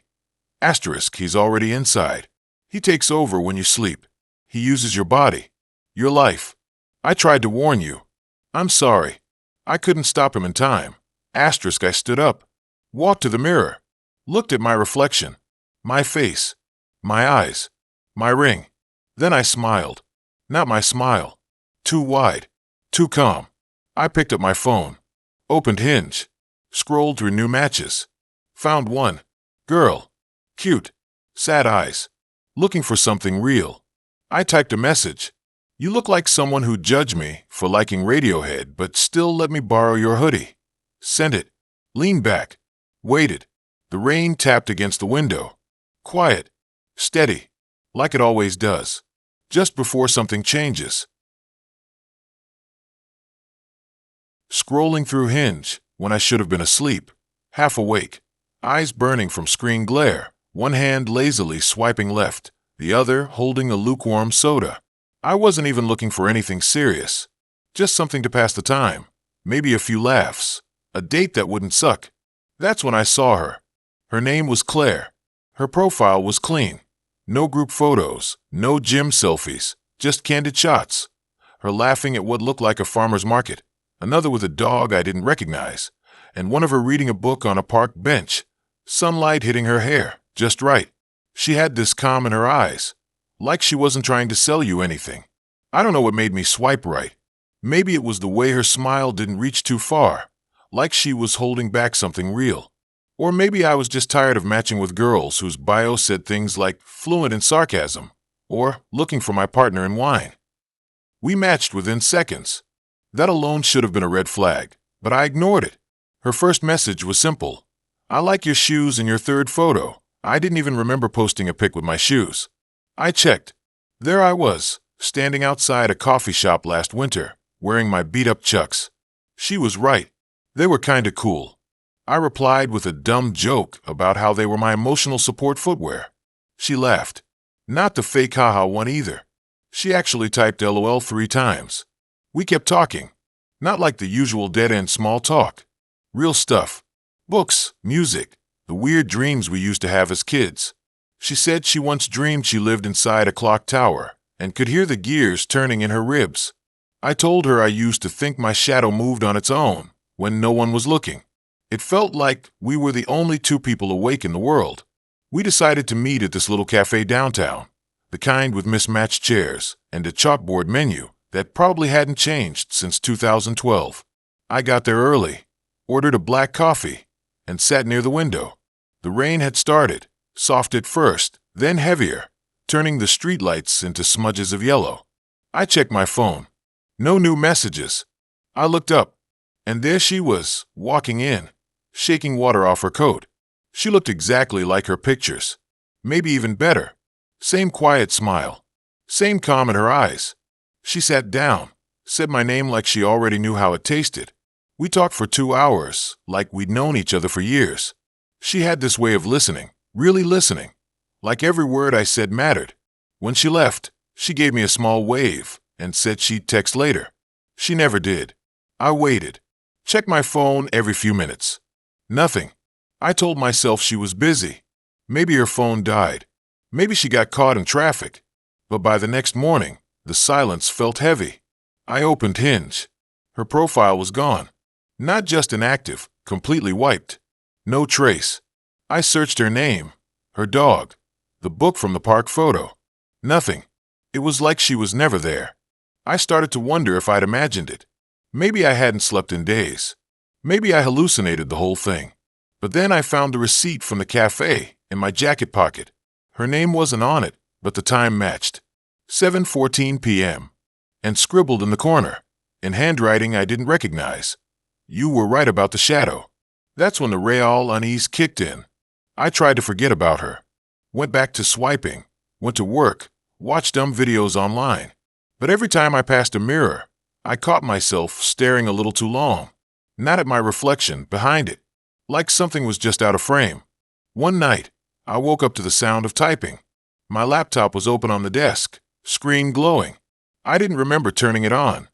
Asterisk, he's already inside. He takes over when you sleep. He uses your body. Your life. I tried to warn you. I'm sorry. I couldn't stop him in time. Asterisk, I stood up. Walked to the mirror. Looked at my reflection. My face. My eyes. My ring. Then I smiled. Not my smile. Too wide. Too calm. I picked up my phone. Opened Hinge. Scrolled through new matches. Found one. Girl. Cute. Sad eyes. Looking for something real. I typed a message. You look like someone who'd judge me for liking Radiohead, but still let me borrow your hoodie. Sent it. Leaned back. Waited. The rain tapped against the window. Quiet. Steady. Like it always does. Just before something changes. Scrolling through Hinge when I should have been asleep. Half awake. Eyes burning from screen glare. One hand lazily swiping left. The other holding a lukewarm soda. I wasn't even looking for anything serious. Just something to pass the time. Maybe a few laughs. A date that wouldn't suck. That's when I saw her. Her name was Claire. Her profile was clean. No group photos, no gym selfies, just candid shots. Her laughing at what looked like a farmer's market, another with a dog I didn't recognize, and one of her reading a book on a park bench. Sunlight hitting her hair, just right. She had this calm in her eyes, like she wasn't trying to sell you anything. I don't know what made me swipe right. Maybe it was the way her smile didn't reach too far, like she was holding back something real. Or maybe I was just tired of matching with girls whose bio said things like fluent in sarcasm, or looking for my partner in wine. We matched within seconds. That alone should have been a red flag, but I ignored it. Her first message was simple. I like your shoes in your third photo. I didn't even remember posting a pic with my shoes. I checked. There I was, standing outside a coffee shop last winter, wearing my beat-up Chucks. She was right. They were kinda cool. I replied with a dumb joke about how they were my emotional support footwear. She laughed. Not the fake haha one either. She actually typed LOL 3 times. We kept talking. Not like the usual dead-end small talk. Real stuff. Books, music, the weird dreams we used to have as kids. She said she once dreamed she lived inside a clock tower and could hear the gears turning in her ribs. I told her I used to think my shadow moved on its own when no one was looking. It felt like we were the only 2 people awake in the world. We decided to meet at this little cafe downtown, the kind with mismatched chairs and a chalkboard menu that probably hadn't changed since 2012. I got there early, ordered a black coffee, and sat near the window. The rain had started, soft at first, then heavier, turning the streetlights into smudges of yellow. I checked my phone. No new messages. I looked up, and there she was, walking in, shaking water off her coat. She looked exactly like her pictures. Maybe even better. Same quiet smile. Same calm in her eyes. She sat down, said my name like she already knew how it tasted. We talked for 2 hours, like we'd known each other for years. She had this way of listening, really listening, like every word I said mattered. When she left, she gave me a small wave and said she'd text later. She never did. I waited. Checked my phone every few minutes. Nothing. I told myself she was busy. Maybe her phone died. Maybe she got caught in traffic. But by the next morning, the silence felt heavy. I opened Hinge. Her profile was gone. Not just inactive, completely wiped. No trace. I searched her name, her dog, the book from the park photo. Nothing. It was like she was never there. I started to wonder if I'd imagined it. Maybe I hadn't slept in days. Maybe I hallucinated the whole thing. But then I found the receipt from the cafe in my jacket pocket. Her name wasn't on it, but the time matched. 7:14 p.m. And scribbled in the corner, in handwriting I didn't recognize. You were right about the shadow. That's when the real unease kicked in. I tried to forget about her. Went back to swiping, went to work, watched dumb videos online. But every time I passed a mirror, I caught myself staring a little too long. Not at my reflection, behind it. Like something was just out of frame. One night, I woke up to the sound of typing. My laptop was open on the desk, screen glowing. I didn't remember turning it on.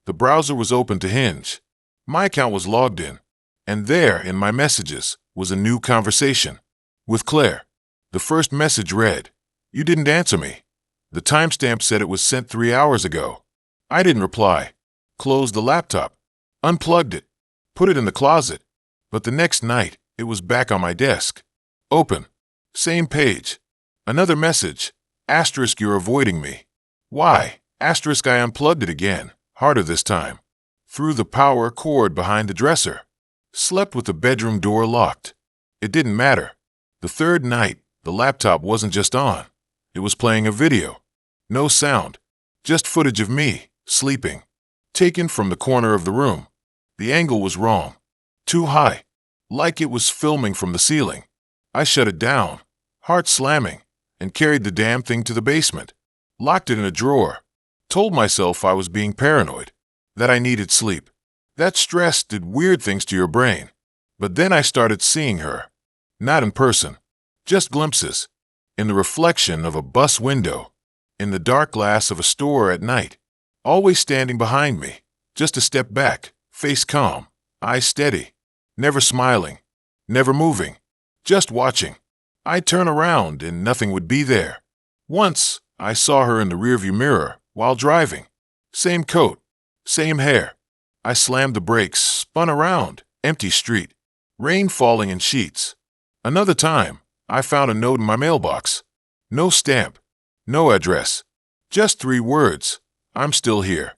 The browser was open to Hinge. My account was logged in. And there, in my messages, was a new conversation. With Claire. The first message read, "You didn't answer me." The timestamp said it was sent 3 hours ago. I didn't reply. Closed the laptop. Unplugged it. Put it in the closet. But the next night, it was back on my desk. Open. Same page. Another message. Asterisk, you're avoiding me. Why? Asterisk, I unplugged it again, harder this time. Threw the power cord behind the dresser. Slept with the bedroom door locked. It didn't matter. The third night, the laptop wasn't just on. It was playing a video. No sound. Just footage of me, sleeping. Taken from the corner of the room. The angle was wrong. Too high. Like it was filming from the ceiling. I shut it down, heart slamming, and carried the damn thing to the basement. Locked it in a drawer. Told myself I was being paranoid. That I needed sleep. That stress did weird things to your brain. But then I started seeing her. Not in person. Just glimpses. In the reflection of a bus window. In the dark glass of a store at night. Always standing behind me. Just a step back. Face calm. Eyes steady. Never smiling. Never moving. Just watching. I'd turn around and nothing would be there. Once, I saw her in the rearview mirror while driving. Same coat. Same hair. I slammed the brakes, spun around. Empty street. Rain falling in sheets. Another time, I found a note in my mailbox. No stamp. No address. Just 3 words. I'm still here.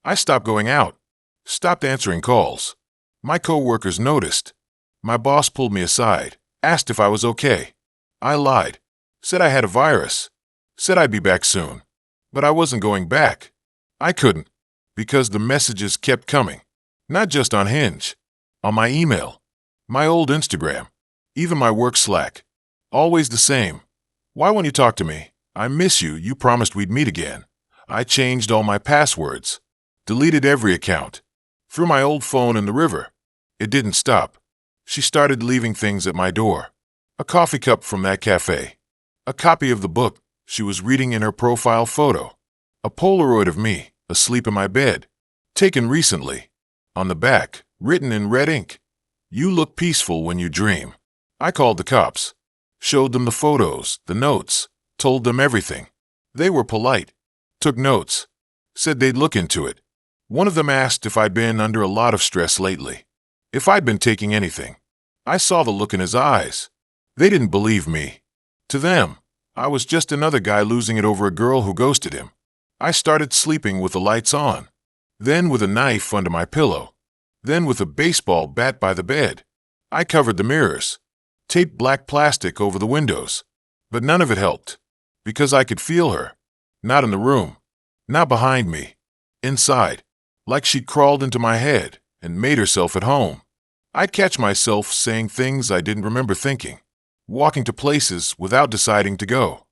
I stopped going out. Stopped answering calls. My coworkers noticed. My boss pulled me aside, asked if I was okay. I lied. Said I had a virus. Said I'd be back soon. But I wasn't going back. I couldn't. Because the messages kept coming. Not just on Hinge. On my email. My old Instagram. Even my work Slack. Always the same. Why won't you talk to me? I miss you. You promised we'd meet again. I changed all my passwords. Deleted every account. Threw my old phone in the river. It didn't stop. She started leaving things at my door. A coffee cup from that cafe. A copy of the book she was reading in her profile photo. A Polaroid of me, asleep in my bed. Taken recently. On the back, written in red ink. You look peaceful when you dream. I called the cops. Showed them the photos, the notes. Told them everything. They were polite. Took notes. Said they'd look into it. One of them asked if I'd been under a lot of stress lately. If I'd been taking anything. I saw the look in his eyes. They didn't believe me. To them, I was just another guy losing it over a girl who ghosted him. I started sleeping with the lights on. Then with a knife under my pillow. Then with a baseball bat by the bed. I covered the mirrors. Taped black plastic over the windows. But none of it helped. Because I could feel her. Not in the room. Not behind me. Inside. Like she'd crawled into my head and made herself at home. I'd catch myself saying things I didn't remember thinking. Walking to places without deciding to go.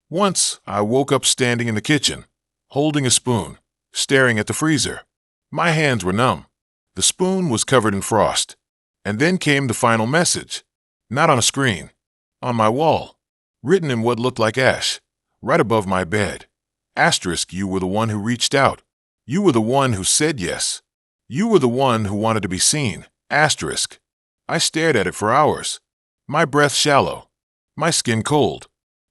Once, I woke up standing in the kitchen. Holding a spoon. Staring at the freezer. My hands were numb. The spoon was covered in frost. And then came the final message. Not on a screen. On my wall. Written in what looked like ash. Right above my bed. Asterisk, you were the one who reached out. You were the one who said yes. You were the one who wanted to be seen. Asterisk. I stared at it for hours. My breath shallow. My skin cold.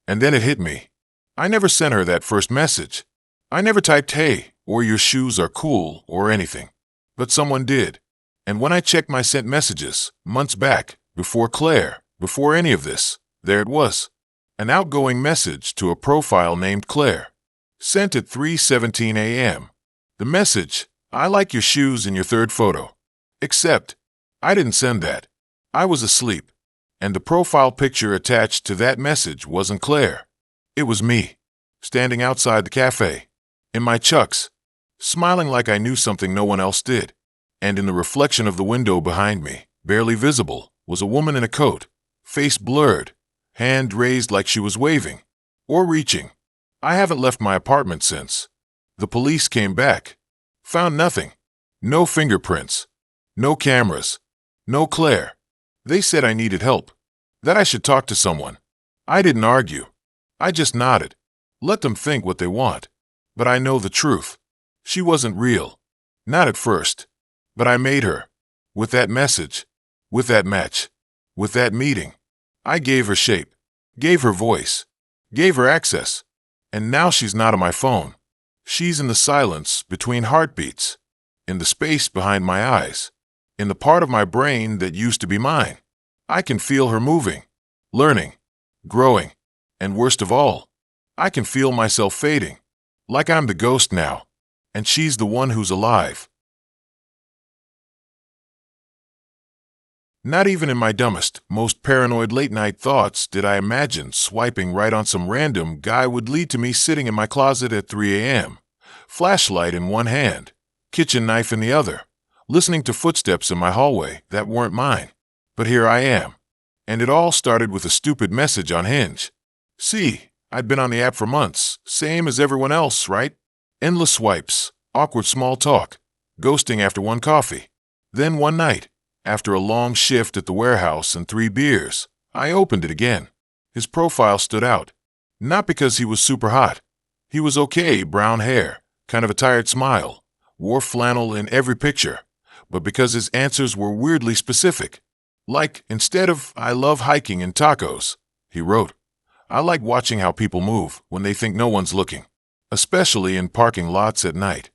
And then it hit me. I never sent her that first message. I never typed hey, or your shoes are cool, or anything. But someone did. And when I checked my sent messages, months back, before Claire, before any of this, there it was. An outgoing message to a profile named Claire. Sent at 3:17 a.m. The message, I like your shoes in your third photo. Except, I didn't send that. I was asleep. And the profile picture attached to that message wasn't Claire. It was me. Standing outside the cafe. In my chucks. Smiling like I knew something no one else did. And in the reflection of the window behind me, barely visible, was a woman in a coat. Face blurred. Hand raised like she was waving. Or reaching. I haven't left my apartment since. The police came back. Found nothing. No fingerprints. No cameras. No Claire. They said I needed help. That I should talk to someone. I didn't argue. I just nodded. Let them think what they want. But I know the truth. She wasn't real. Not at first. But I made her. With that message. With that match. With that meeting. I gave her shape. Gave her voice. Gave her access. And now she's not on my phone. She's in the silence between heartbeats. In the space behind my eyes. In the part of my brain that used to be mine. I can feel her moving. Learning. Growing. And worst of all, I can feel myself fading, like I'm the ghost now, and she's the one who's alive. Not even in my dumbest, most paranoid late-night thoughts did I imagine swiping right on some random guy would lead to me sitting in my closet at 3 a.m., flashlight in one hand, kitchen knife in the other, listening to footsteps in my hallway that weren't mine. But here I am. And it all started with a stupid message on Hinge. See, I'd been on the app for months, same as everyone else, right? Endless swipes, awkward small talk, ghosting after one coffee. Then one night, after a long shift at the warehouse and 3 beers, I opened it again. His profile stood out. Not because he was super hot. He was okay, brown hair, kind of a tired smile, wore flannel in every picture, but because his answers were weirdly specific. Like, instead of, "I love hiking and tacos," he wrote, "I like watching how people move when they think no one's looking, especially in parking lots at night."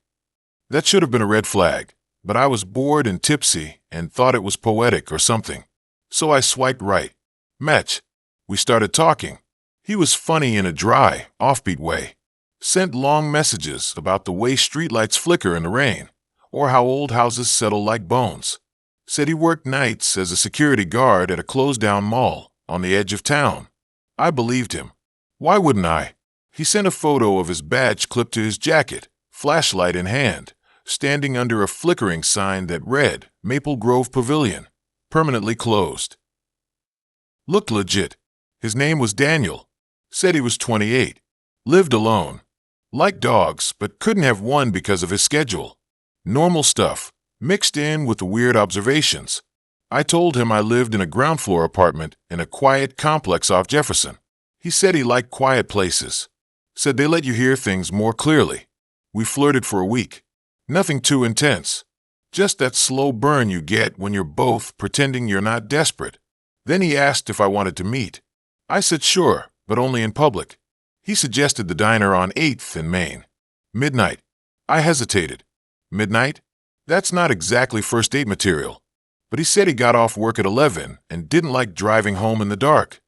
That should have been a red flag, but I was bored and tipsy and thought it was poetic or something. So I swiped right. Match. We started talking. He was funny in a dry, offbeat way. Sent long messages about the way streetlights flicker in the rain, or how old houses settle like bones. Said he worked nights as a security guard at a closed-down mall on the edge of town. I believed him. Why wouldn't I? He sent a photo of his badge clipped to his jacket, flashlight in hand, standing under a flickering sign that read, "Maple Grove Pavilion, permanently closed." Looked legit. His name was Daniel. Said he was 28. Lived alone. Liked dogs, but couldn't have one because of his schedule. Normal stuff, mixed in with the weird observations. I told him I lived in a ground floor apartment in a quiet complex off Jefferson. He said he liked quiet places. Said they let you hear things more clearly. We flirted for a week. Nothing too intense. Just that slow burn you get when you're both pretending you're not desperate. Then he asked if I wanted to meet. I said sure, but only in public. He suggested the diner on 8th in Maine. Midnight. I hesitated. Midnight? That's not exactly first date material. But he said he got off work at 11 and didn't like driving home in the dark.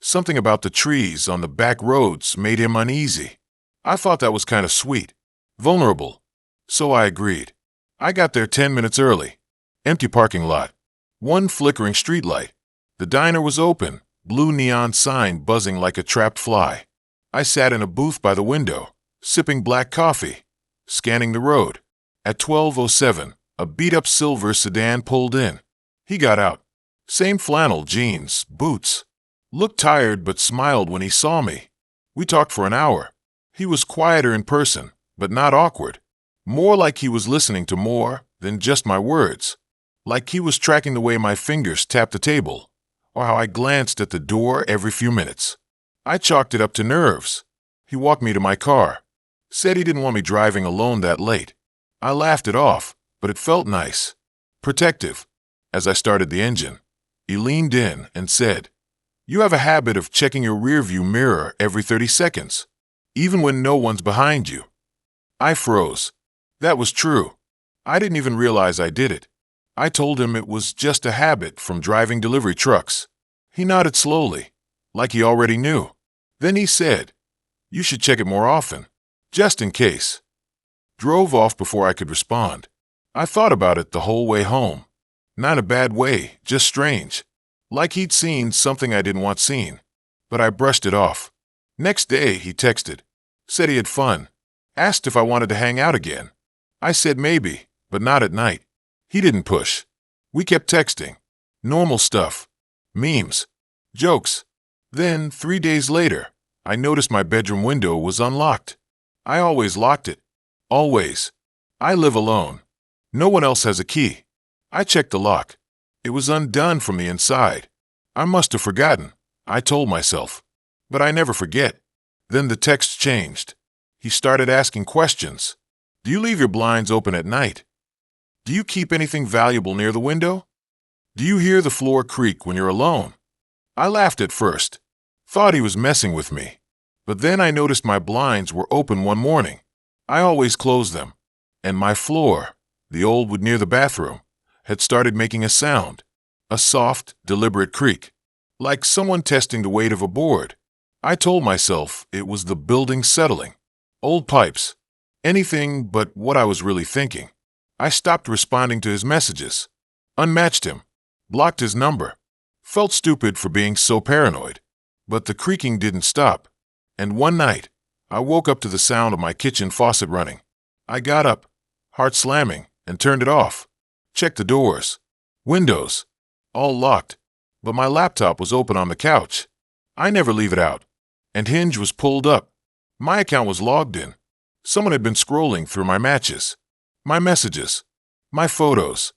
Something about the trees on the back roads made him uneasy. I thought that was kind of sweet. Vulnerable. So I agreed. I got there 10 minutes early. Empty parking lot. One flickering streetlight. The diner was open, blue neon sign buzzing like a trapped fly. I sat in a booth by the window, sipping black coffee, scanning the road. At 12:07, a beat-up silver sedan pulled in. He got out. Same flannel, jeans, boots. Looked tired but smiled when he saw me. We talked for an hour. He was quieter in person, but not awkward. More like he was listening to more than just my words. Like he was tracking the way my fingers tapped the table, or how I glanced at the door every few minutes. I chalked it up to nerves. He walked me to my car. Said he didn't want me driving alone that late. I laughed it off, but it felt nice. Protective. As I started the engine, he leaned in and said, "You have a habit of checking your rearview mirror every 30 seconds, even when no one's behind you." I froze. That was true. I didn't even realize I did it. I told him it was just a habit from driving delivery trucks. He nodded slowly, like he already knew. Then he said, "You should check it more often, just in case." Drove off before I could respond. I thought about it the whole way home. Not in a bad way, just strange. Like he'd seen something I didn't want seen. But I brushed it off. Next day, he texted. Said he had fun. Asked if I wanted to hang out again. I said maybe, but not at night. He didn't push. We kept texting. Normal stuff. Memes. Jokes. Then, 3 days later, I noticed my bedroom window was unlocked. I always locked it. Always. I live alone. No one else has a key. I checked the lock. It was undone from the inside. I must have forgotten, I told myself. But I never forget. Then the text changed. He started asking questions. Do you leave your blinds open at night? Do you keep anything valuable near the window? Do you hear the floor creak when you're alone? I laughed at first. Thought he was messing with me. But then I noticed my blinds were open one morning. I always close them. And my floor, the old wood near the bathroom, had started making a sound. A soft, deliberate creak. Like someone testing the weight of a board. I told myself it was the building settling. Old pipes. Anything but what I was really thinking. I stopped responding to his messages. Unmatched him. Blocked his number. Felt stupid for being so paranoid. But the creaking didn't stop. And one night, I woke up to the sound of my kitchen faucet running. I got up, heart slamming, and turned it off. Checked the doors. Windows. All locked. But my laptop was open on the couch. I never leave it out. And Hinge was pulled up. My account was logged in. Someone had been scrolling through my matches, my messages, my photos.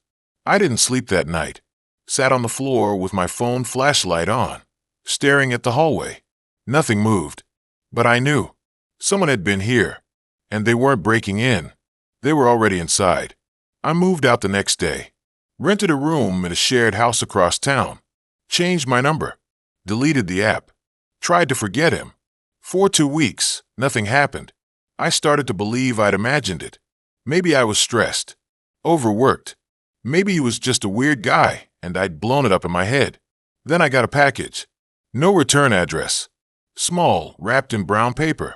I didn't sleep that night. Sat on the floor with my phone flashlight on, staring at the hallway. Nothing moved. But I knew. Someone had been here. And they weren't breaking in. They were already inside. I moved out the next day. Rented a room in a shared house across town. Changed my number. Deleted the app. Tried to forget him. For 2 weeks, nothing happened. I started to believe I'd imagined it. Maybe I was stressed. Overworked. Maybe he was just a weird guy and I'd blown it up in my head. Then I got a package. No return address. Small, wrapped in brown paper.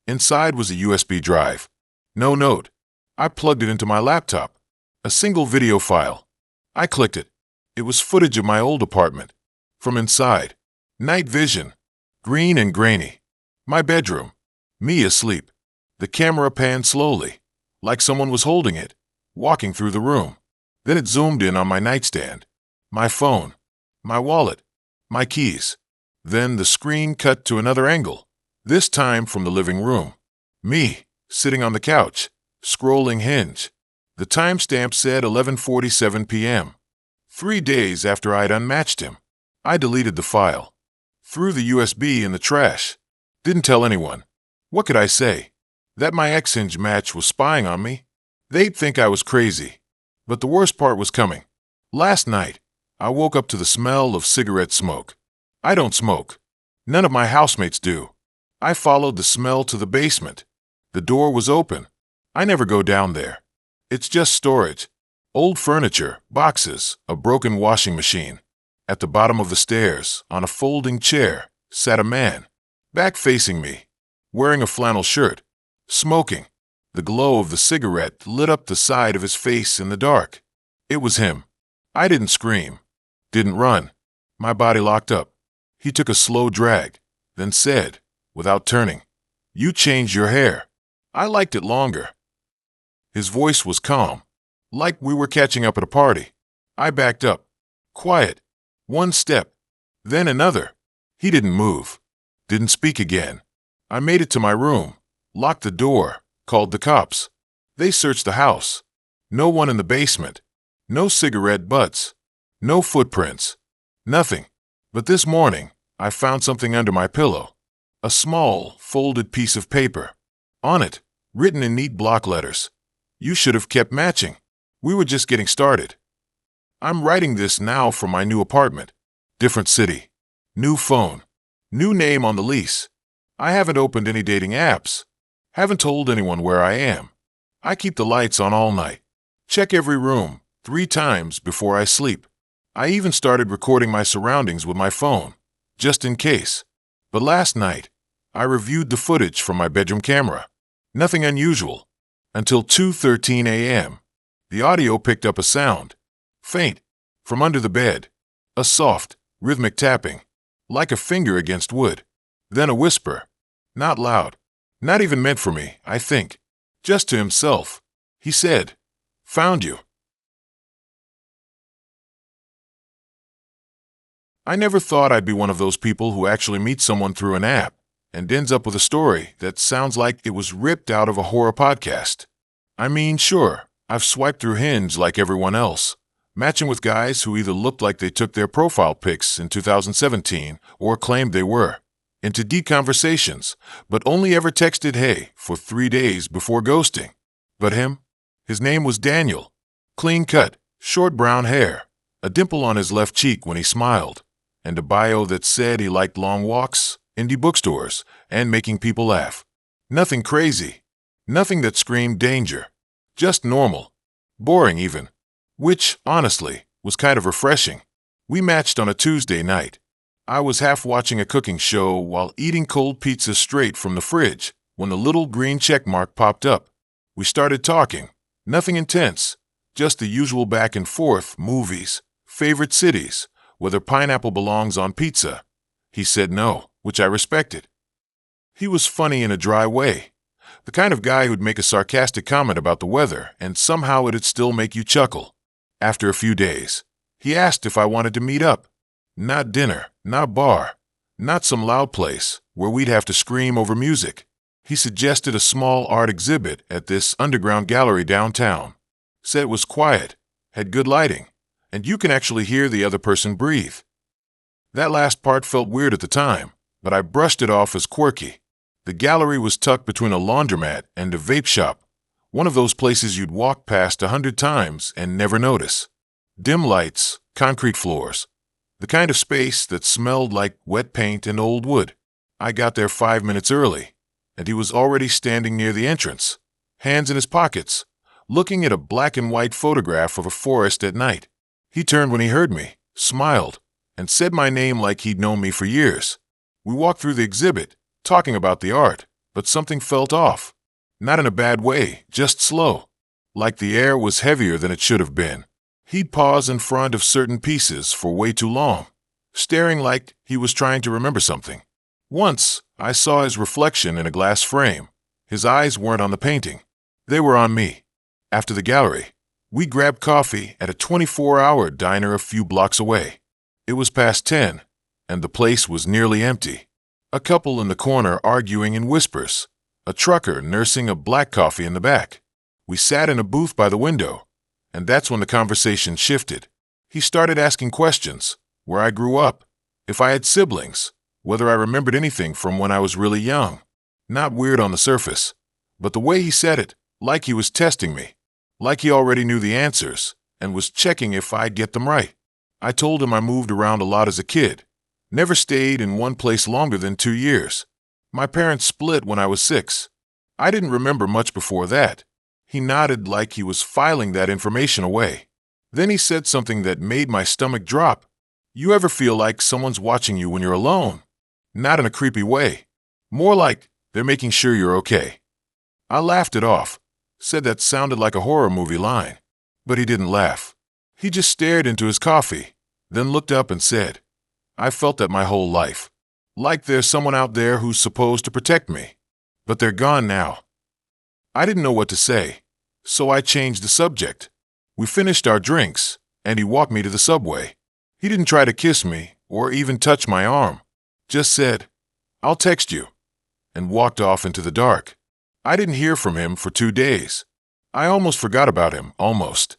Inside was a USB drive. No note. I plugged it into my laptop. A single video file. I clicked it. It was footage of my old apartment. From inside. Night vision. Green and grainy. My bedroom. Me asleep. The camera panned slowly, like someone was holding it, walking through the room. Then it zoomed in on my nightstand. My phone. My wallet. My keys. Then the screen cut to another angle, this time from the living room. Me, sitting on the couch, scrolling Hinge. The timestamp said 11:47 p.m. 3 days after I'd unmatched him. I deleted the file. Threw the USB in the trash. Didn't tell anyone. What could I say? That my ex-Hinge match was spying on me? They'd think I was crazy. But the worst part was coming. Last night, I woke up to the smell of cigarette smoke. I don't smoke. None of my housemates do. I followed the smell to the basement. The door was open. I never go down there. It's just storage. Old furniture, boxes, a broken washing machine. At the bottom of the stairs, on a folding chair, sat a man, back facing me, wearing a flannel shirt, smoking. The glow of the cigarette lit up the side of his face in the dark. It was him. I didn't scream. Didn't run. My body locked up. He took a slow drag, then said, without turning, "You changed your hair. I liked it longer." His voice was calm, like we were catching up at a party. I backed up. Quiet. One step. Then another. He didn't move. Didn't speak again. I made it to my room, locked the door, called the cops. They searched the house. No one in the basement. No cigarette butts. No footprints. Nothing. But this morning, I found something under my pillow. A small, folded piece of paper. On it, written in neat block letters. "You should have kept matching. We were just getting started." I'm writing this now from my new apartment. Different city. New phone. New name on the lease. I haven't opened any dating apps. Haven't told anyone where I am. I keep the lights on all night. Check every room 3 times before I sleep. I even started recording my surroundings with my phone, just in case. But last night, I reviewed the footage from my bedroom camera. Nothing unusual. Until 2:13 a.m. The audio picked up a sound. Faint. From under the bed. A soft, rhythmic tapping. Like a finger against wood. Then a whisper. Not loud. Not even meant for me, I think. Just to himself. He said, "Found you." I never thought I'd be one of those people who actually meets someone through an app and ends up with a story that sounds like it was ripped out of a horror podcast. I mean, sure, I've swiped through Hinge like everyone else, matching with guys who either looked like they took their profile pics in 2017 or claimed they were, into deep conversations, but only ever texted hey for 3 days before ghosting. But him? His name was Daniel. Clean cut, short brown hair, a dimple on his left cheek when he smiled, and a bio that said he liked long walks, indie bookstores, and making people laugh. Nothing crazy. Nothing that screamed danger. Just normal. Boring even. Which, honestly, was kind of refreshing. We matched on a Tuesday night. I was half watching a cooking show while eating cold pizza straight from the fridge when the little green check mark popped up. We started talking. Nothing intense, just the usual back and forth, movies, favorite cities, whether pineapple belongs on pizza. He said no, which I respected. He was funny in a dry way, the kind of guy who'd make a sarcastic comment about the weather and somehow it'd still make you chuckle. After a few days, he asked if I wanted to meet up. Not dinner, not a bar, not some loud place where we'd have to scream over music. He suggested a small art exhibit at this underground gallery downtown. Said it was quiet, had good lighting, and you can actually hear the other person breathe. That last part felt weird at the time, but I brushed it off as quirky. The gallery was tucked between a laundromat and a vape shop, one of those places you'd walk past 100 times and never notice. Dim lights, concrete floors, the kind of space that smelled like wet paint and old wood. I got there 5 minutes early, and he was already standing near the entrance, hands in his pockets, looking at a black and white photograph of a forest at night. He turned when he heard me, smiled, and said my name like he'd known me for years. We walked through the exhibit, talking about the art, but something felt off. Not in a bad way, just slow. Like the air was heavier than it should have been. He'd pause in front of certain pieces for way too long, staring like he was trying to remember something. Once, I saw his reflection in a glass frame. His eyes weren't on the painting. They were on me. After the gallery, we grabbed coffee at a 24-hour diner a few blocks away. It was past 10, and the place was nearly empty. A couple in the corner arguing in whispers, a trucker nursing a black coffee in the back. We sat in a booth by the window, and that's when the conversation shifted. He started asking questions, where I grew up, if I had siblings, whether I remembered anything from when I was really young. Not weird on the surface, but the way he said it, like he was testing me, like he already knew the answers and was checking if I'd get them right. I told him I moved around a lot as a kid, never stayed in one place longer than 2 years. My parents split when I was 6. I didn't remember much before that. He nodded like he was filing that information away. Then he said something that made my stomach drop. You ever feel like someone's watching you when you're alone? Not in a creepy way. More like they're making sure you're okay. I laughed it off, said that sounded like a horror movie line. But he didn't laugh. He just stared into his coffee, then looked up and said, I felt that my whole life. Like there's someone out there who's supposed to protect me. But they're gone now. I didn't know what to say, so I changed the subject. We finished our drinks, and he walked me to the subway. He didn't try to kiss me or even touch my arm. Just said, I'll text you, and walked off into the dark. I didn't hear from him for 2 days. I almost forgot about him, almost.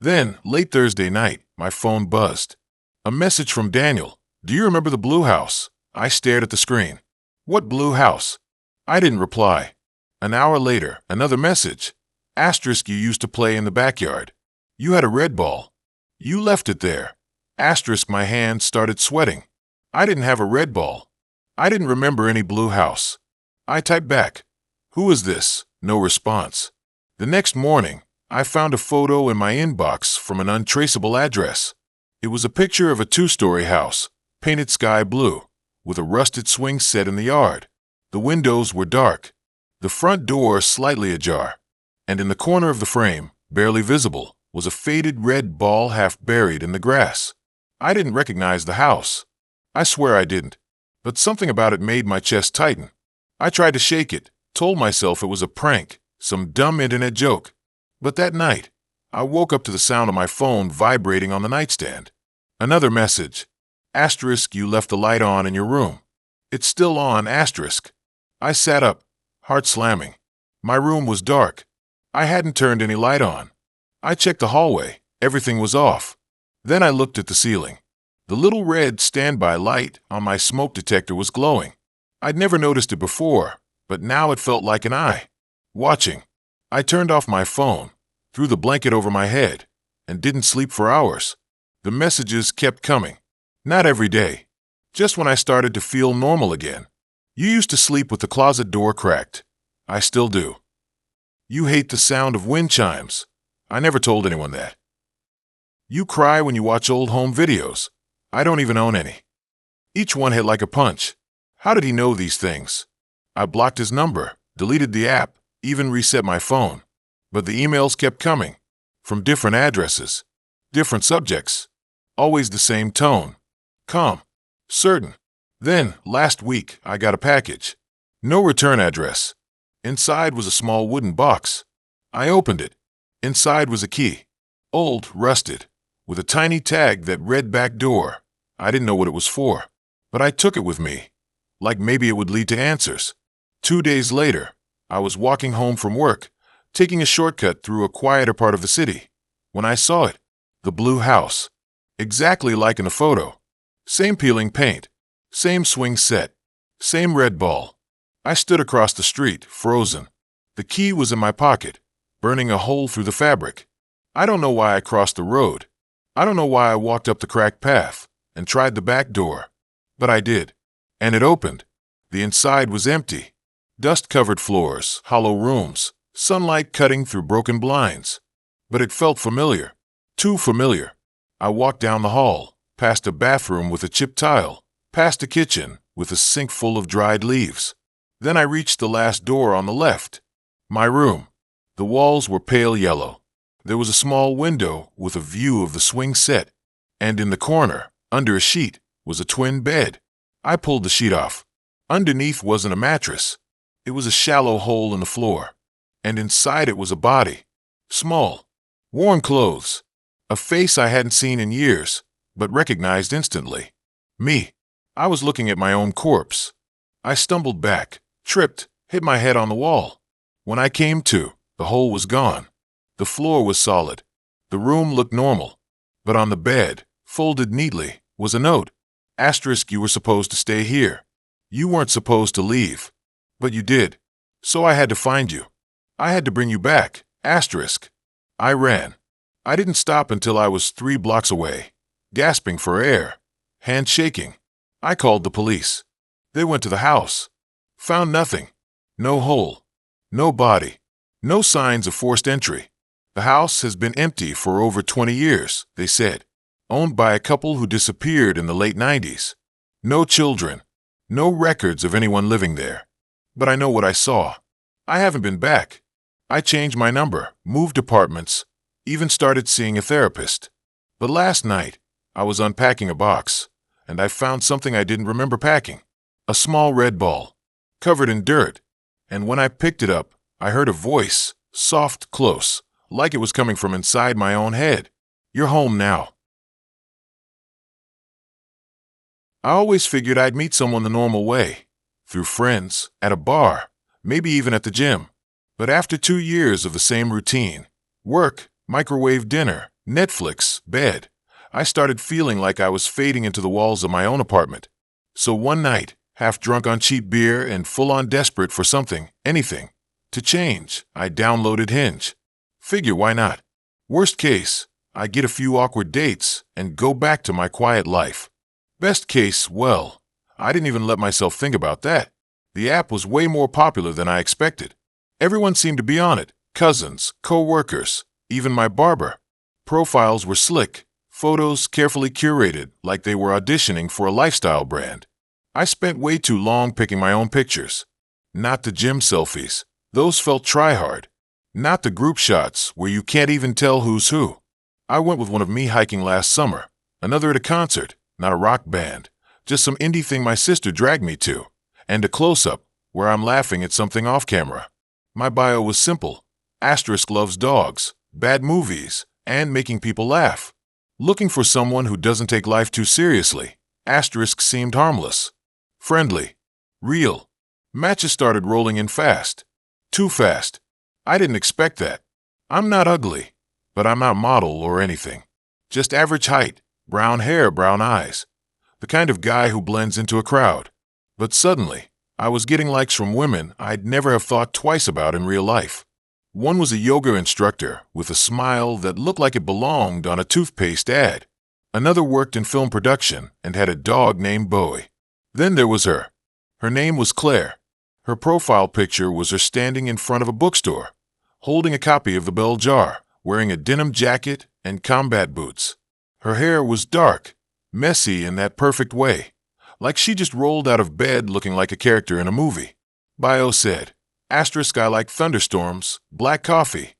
Then, late Thursday night, my phone buzzed. A message from Daniel. Do you remember the blue house? I stared at the screen. What blue house? I didn't reply. An hour later, another message. Asterisk you used to play in the backyard. You had a red ball. You left it there. Asterisk my hand started sweating. I didn't have a red ball. I didn't remember any blue house. I typed back. Who is this? No response. The next morning, I found a photo in my inbox from an untraceable address. It was a picture of a 2-story house, painted sky blue, with a rusted swing set in the yard. The windows were dark, the front door slightly ajar, and in the corner of the frame, barely visible, was a faded red ball half buried in the grass. I didn't recognize the house. I swear I didn't, but something about it made my chest tighten. I tried to shake it, told myself it was a prank, some dumb internet joke. But that night, I woke up to the sound of my phone vibrating on the nightstand. Another message. Asterisk you left the light on in your room. It's still on, asterisk. I sat up, heart slamming. My room was dark. I hadn't turned any light on. I checked the hallway. Everything was off. Then I looked at the ceiling. The little red standby light on my smoke detector was glowing. I'd never noticed it before, but now it felt like an eye. Watching. I turned off my phone, threw the blanket over my head, and didn't sleep for hours. The messages kept coming. Not every day. Just when I started to feel normal again. You used to sleep with the closet door cracked. I still do. You hate the sound of wind chimes. I never told anyone that. You cry when you watch old home videos. I don't even own any. Each one hit like a punch. How did he know these things? I blocked his number, deleted the app, even reset my phone. But the emails kept coming. From different addresses. Different subjects. Always the same tone. Calm. Certain. Then, last week, I got a package. No return address. Inside was a small wooden box. I opened it. Inside was a key. Old, rusted, with a tiny tag that read back door. I didn't know what it was for, but I took it with me, like maybe it would lead to answers. 2 days later, I was walking home from work, taking a shortcut through a quieter part of the city, when I saw it. The blue house. Exactly like in the photo. Same peeling paint. Same swing set. Same red ball. I stood across the street, frozen. The key was in my pocket, burning a hole through the fabric. I don't know why I crossed the road. I don't know why I walked up the cracked path and tried the back door. But I did. And it opened. The inside was empty. Dust-covered floors, hollow rooms, sunlight cutting through broken blinds. But it felt familiar. Too familiar. I walked down the hall, past a bathroom with a chipped tile, past a kitchen with a sink full of dried leaves. Then I reached the last door on the left. My room. The walls were pale yellow. There was a small window with a view of the swing set. And in the corner, under a sheet, was a twin bed. I pulled the sheet off. Underneath wasn't a mattress. It was a shallow hole in the floor. And inside it was a body. Small. Worn clothes. A face I hadn't seen in years, but recognized instantly. Me. I was looking at my own corpse. I stumbled back, tripped, hit my head on the wall. When I came to, the hole was gone. The floor was solid. The room looked normal. But on the bed, folded neatly, was a note. Asterisk, you were supposed to stay here. You weren't supposed to leave. But you did. So I had to find you. I had to bring you back. Asterisk. I ran. I didn't stop until I was 3 blocks away, gasping for air, hand shaking. I called the police. They went to the house. Found nothing. No hole. No body. No signs of forced entry. The house has been empty for over 20 years, they said. Owned by a couple who disappeared in the late 90s. No children. No records of anyone living there. But I know what I saw. I haven't been back. I changed my number, moved apartments, even started seeing a therapist. But last night, I was unpacking a box, and I found something I didn't remember packing. A small red ball, covered in dirt. And when I picked it up, I heard a voice, soft, close, like it was coming from inside my own head. You're home now. I always figured I'd meet someone the normal way, through friends, at a bar, maybe even at the gym. But after 2 years of the same routine, work, microwave dinner, Netflix, bed, I started feeling like I was fading into the walls of my own apartment. So one night, half drunk on cheap beer and full-on desperate for something, anything, to change, I downloaded Hinge. Figure why not? Worst case, I get a few awkward dates and go back to my quiet life. Best case, well, I didn't even let myself think about that. The app was way more popular than I expected. Everyone seemed to be on it, cousins, co-workers, even my barber. Profiles were slick, photos carefully curated like they were auditioning for a lifestyle brand. I spent way too long picking my own pictures. Not the gym selfies. Those felt try-hard. Not the group shots where you can't even tell who's who. I went with one of me hiking last summer, another at a concert, not a rock band, just some indie thing my sister dragged me to, and a close-up where I'm laughing at something off camera. My bio was simple. Asterisk loves dogs, bad movies, and making people laugh. Looking for someone who doesn't take life too seriously. Asterisk seemed harmless. Friendly. Real. Matches started rolling in fast. Too fast. I didn't expect that. I'm not ugly, but I'm not model or anything. Just average height, brown hair, brown eyes. The kind of guy who blends into a crowd. But suddenly, I was getting likes from women I'd never have thought twice about in real life. One was a yoga instructor with a smile that looked like it belonged on a toothpaste ad. Another worked in film production and had a dog named Bowie. Then there was her. Her name was Claire. Her profile picture was her standing in front of a bookstore, holding a copy of The Bell Jar, wearing a denim jacket and combat boots. Her hair was dark, messy in that perfect way, Like she just rolled out of bed looking like a character in a movie. Bio said, asterisk, I like thunderstorms, black coffee,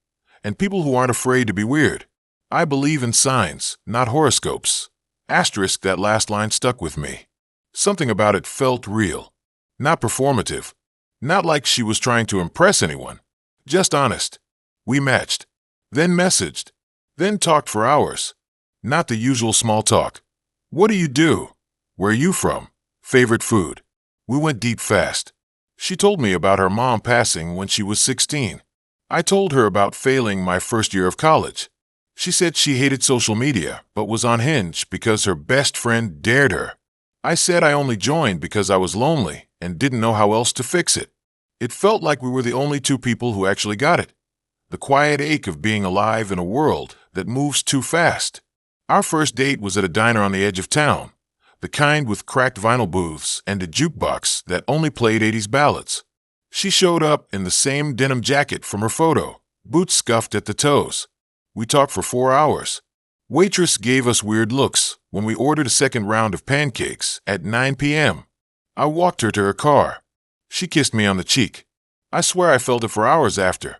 and people who aren't afraid to be weird. I believe in signs, not horoscopes. Asterisk, that last line stuck with me. Something about it felt real. Not performative. Not like she was trying to impress anyone. Just honest. We matched. Then messaged. Then talked for hours. Not the usual small talk. What do you do? Where are you from? Favorite food? We went deep fast. She told me about her mom passing when she was 16. I told her about failing my first year of college. She said she hated social media, but was on Hinge because her best friend dared her. I said I only joined because I was lonely and didn't know how else to fix it. It felt like we were the only two people who actually got it. The quiet ache of being alive in a world that moves too fast. Our first date was at a diner on the edge of town, the kind with cracked vinyl booths and a jukebox that only played 80s ballads. She showed up in the same denim jacket from her photo, boots scuffed at the toes. We talked for 4 hours. Waitress gave us weird looks when we ordered a second round of pancakes at 9 p.m. I walked her to her car. She kissed me on the cheek. I swear I felt it for hours after.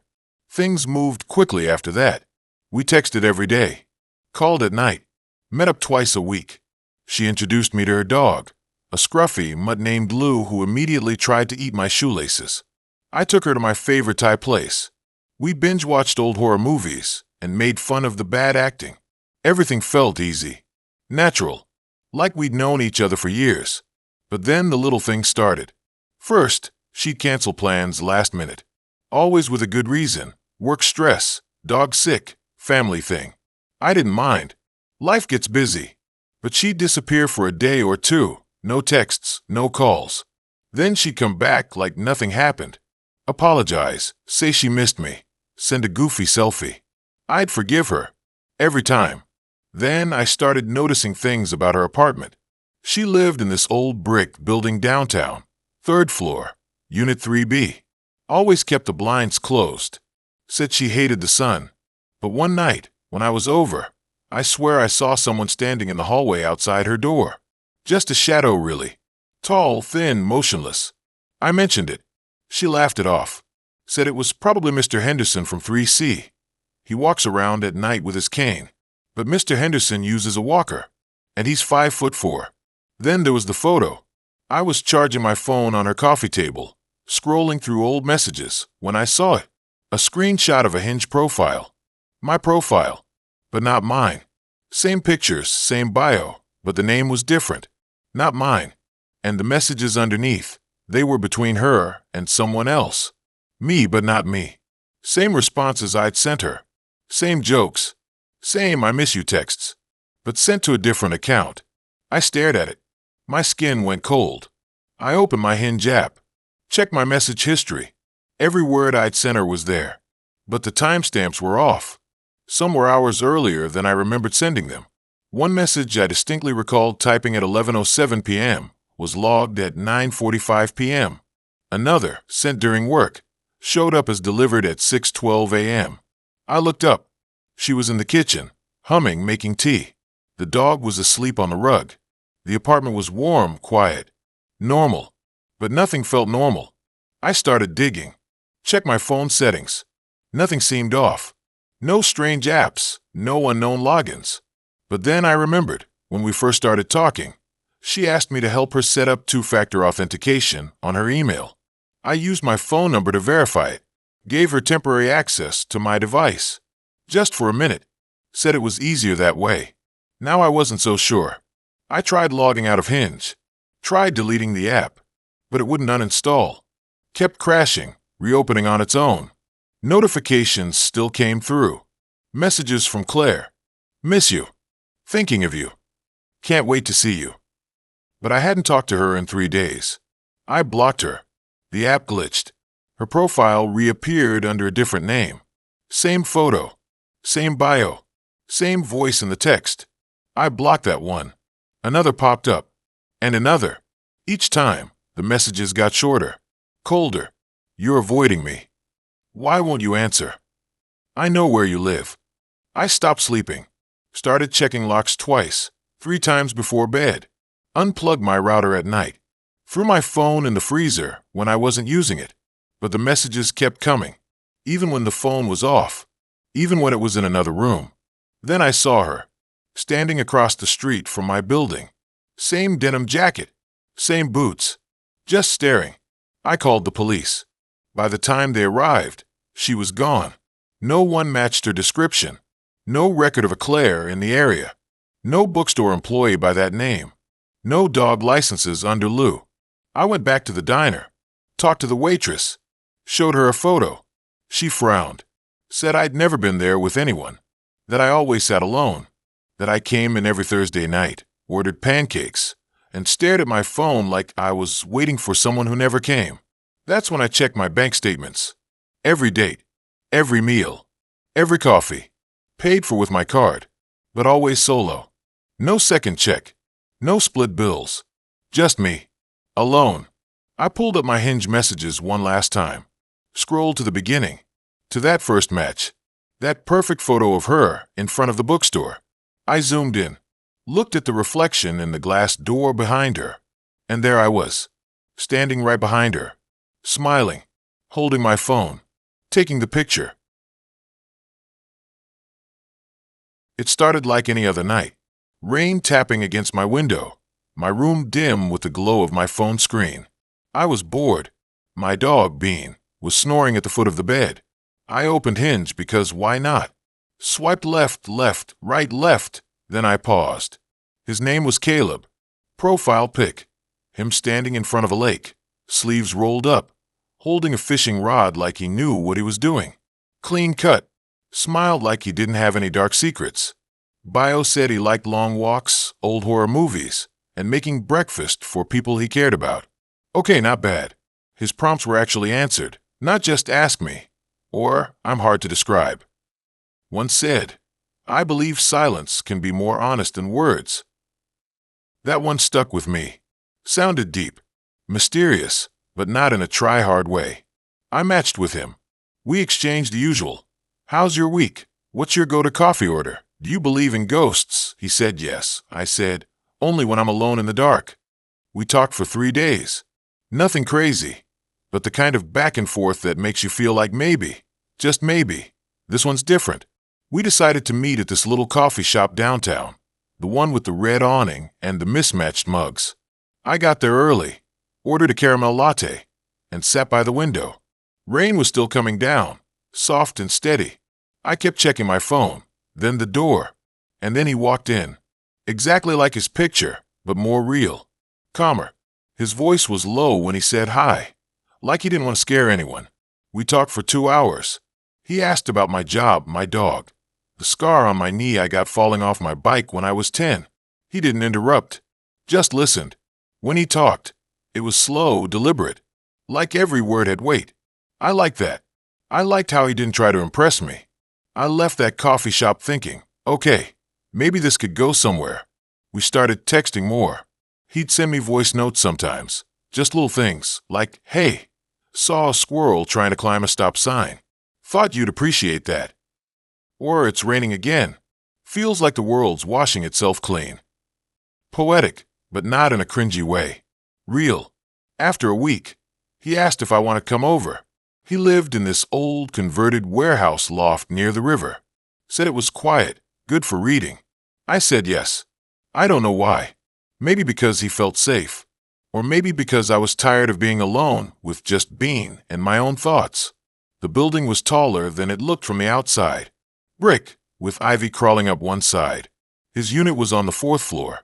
Things moved quickly after that. We texted every day. Called at night. Met up twice a week. She introduced me to her dog, a scruffy mutt named Lou who immediately tried to eat my shoelaces. I took her to my favorite Thai place. We binge-watched old horror movies and made fun of the bad acting. Everything felt easy, natural, like we'd known each other for years. But then the little things started. First, she'd cancel plans last minute. Always with a good reason. Work stress, dog sick, family thing. I didn't mind. Life gets busy. But she'd disappear for a day or two. No texts, no calls. Then she'd come back like nothing happened. Apologize, say she missed me, send a goofy selfie. I'd forgive her. Every time. Then I started noticing things about her apartment. She lived in this old brick building downtown, 3rd floor, Unit 3B. Always kept the blinds closed. Said she hated the sun. But one night, when I was over, I swear I saw someone standing in the hallway outside her door. Just a shadow, really. Tall, thin, motionless. I mentioned it. She laughed it off. Said it was probably Mr. Henderson from 3C. He walks around at night with his cane. But Mr. Henderson uses a walker. And he's 5'4". Then there was the photo. I was charging my phone on her coffee table, scrolling through old messages, when I saw it. A screenshot of a Hinge profile. My profile. But not mine. Same pictures, same bio, but the name was different. Not mine. And the messages underneath, they were between her and someone else. Me, but not me. Same responses I'd sent her. Same jokes. Same I miss you texts. But sent to a different account. I stared at it. My skin went cold. I opened my Hinge app. Checked my message history. Every word I'd sent her was there. But the timestamps were off. Some were hours earlier than I remembered sending them. One message I distinctly recalled typing at 11:07 p.m. was logged at 9:45 p.m. Another, sent during work, showed up as delivered at 6:12 a.m. I looked up. She was in the kitchen, humming, making tea. The dog was asleep on the rug. The apartment was warm, quiet, normal. But nothing felt normal. I started digging. Checked my phone settings. Nothing seemed off. No strange apps, no unknown logins. But then I remembered, when we first started talking, she asked me to help her set up two-factor authentication on her email. I used my phone number to verify it. Gave her temporary access to my device. Just for a minute. Said it was easier that way. Now I wasn't so sure. I tried logging out of Hinge. Tried deleting the app. But it wouldn't uninstall. Kept crashing, reopening on its own. Notifications still came through. Messages from Claire. Miss you. Thinking of you. Can't wait to see you. But I hadn't talked to her in 3 days. I blocked her. The app glitched. Her profile reappeared under a different name. Same photo. Same bio. Same voice in the text. I blocked that one. Another popped up. And another. Each time, the messages got shorter. Colder. You're avoiding me. Why won't you answer? I know where you live. I stopped sleeping. Started checking locks twice, 3 times before bed. unplugged my router at night, threw my phone in the freezer when I wasn't using it. But the messages kept coming, even when the phone was off, even when it was in another room. Then I saw her, standing across the street from my building. Same denim jacket, same boots, just staring. I called the police. By the time they arrived, she was gone. No one matched her description. No record of a Claire in the area. No bookstore employee by that name. No dog licenses under Lou. I went back to the diner, talked to the waitress, showed her a photo. She frowned, said I'd never been there with anyone, that I always sat alone, that I came in every Thursday night, ordered pancakes, and stared at my phone like I was waiting for someone who never came. That's when I checked my bank statements. Every date, every meal, every coffee, paid for with my card, but always solo. No second check, no split bills, just me, alone. I pulled up my Hinge messages one last time, scrolled to the beginning, to that first match, that perfect photo of her in front of the bookstore. I zoomed in, looked at the reflection in the glass door behind her, and there I was, standing right behind her, smiling, holding my phone, taking the picture. It started like any other night. Rain tapping against my window, my room dim with the glow of my phone screen. I was bored. My dog, Bean, was snoring at the foot of the bed. I opened Hinge because why not? Swiped left, right, left. Then I paused. His name was Caleb. Profile pic. Him standing in front of a lake, sleeves rolled up, holding a fishing rod like he knew what he was doing. Clean cut. Smiled like he didn't have any dark secrets. Bio said he liked long walks, old horror movies, and making breakfast for people he cared about. Okay, not bad. His prompts were actually answered, not just ask me, or I'm hard to describe. One said, I believe silence can be more honest than words. That one stuck with me. Sounded deep, mysterious, but not in a try-hard way. I matched with him. We exchanged the usual. How's your week? What's your go-to coffee order? Do you believe in ghosts? He said yes. I said, only when I'm alone in the dark. We talked for 3 days. Nothing crazy, but the kind of back and forth that makes you feel like maybe, just maybe, this one's different. We decided to meet at this little coffee shop downtown, the one with the red awning and the mismatched mugs. I got there early, ordered a caramel latte, and sat by the window. Rain was still coming down, soft and steady. I kept checking my phone, then the door, and then he walked in. Exactly like his picture, but more real, calmer. His voice was low when he said hi, like he didn't want to scare anyone. We talked for 2 hours. He asked about my job, my dog, the scar on my knee I got falling off my bike when I was 10. He didn't interrupt, just listened. When he talked, it was slow, deliberate, like every word had weight. I liked that. I liked how he didn't try to impress me. I left that coffee shop thinking, okay, maybe this could go somewhere. We started texting more. He'd send me voice notes sometimes, just little things, like, hey, saw a squirrel trying to climb a stop sign. Thought you'd appreciate that. Or it's raining again. Feels like the world's washing itself clean. Poetic, but not in a cringy way. Real. After a week, he asked if I wanted to come over. He lived in this old converted warehouse loft near the river. Said it was quiet, good for reading. I said yes. I don't know why. Maybe because he felt safe. Or maybe because I was tired of being alone with just Bean and my own thoughts. The building was taller than it looked from the outside. Brick, with ivy crawling up one side. His unit was on the 4th floor.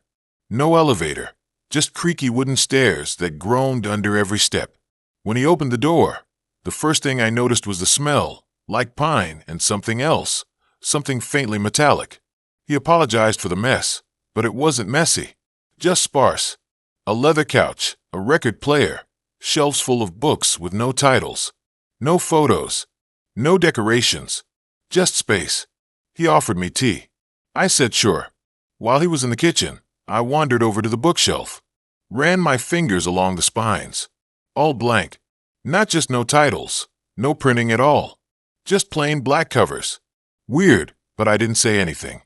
No elevator, just creaky wooden stairs that groaned under every step. When he opened the door, the first thing I noticed was the smell, like pine and something else, something faintly metallic. He apologized for the mess, but it wasn't messy, just sparse. A leather couch, a record player, shelves full of books with no titles, no photos, no decorations, just space. He offered me tea. I said sure. While he was in the kitchen, I wandered over to the bookshelf, ran my fingers along the spines. All blank. Not just no titles, no printing at all. Just plain black covers. Weird, but I didn't say anything.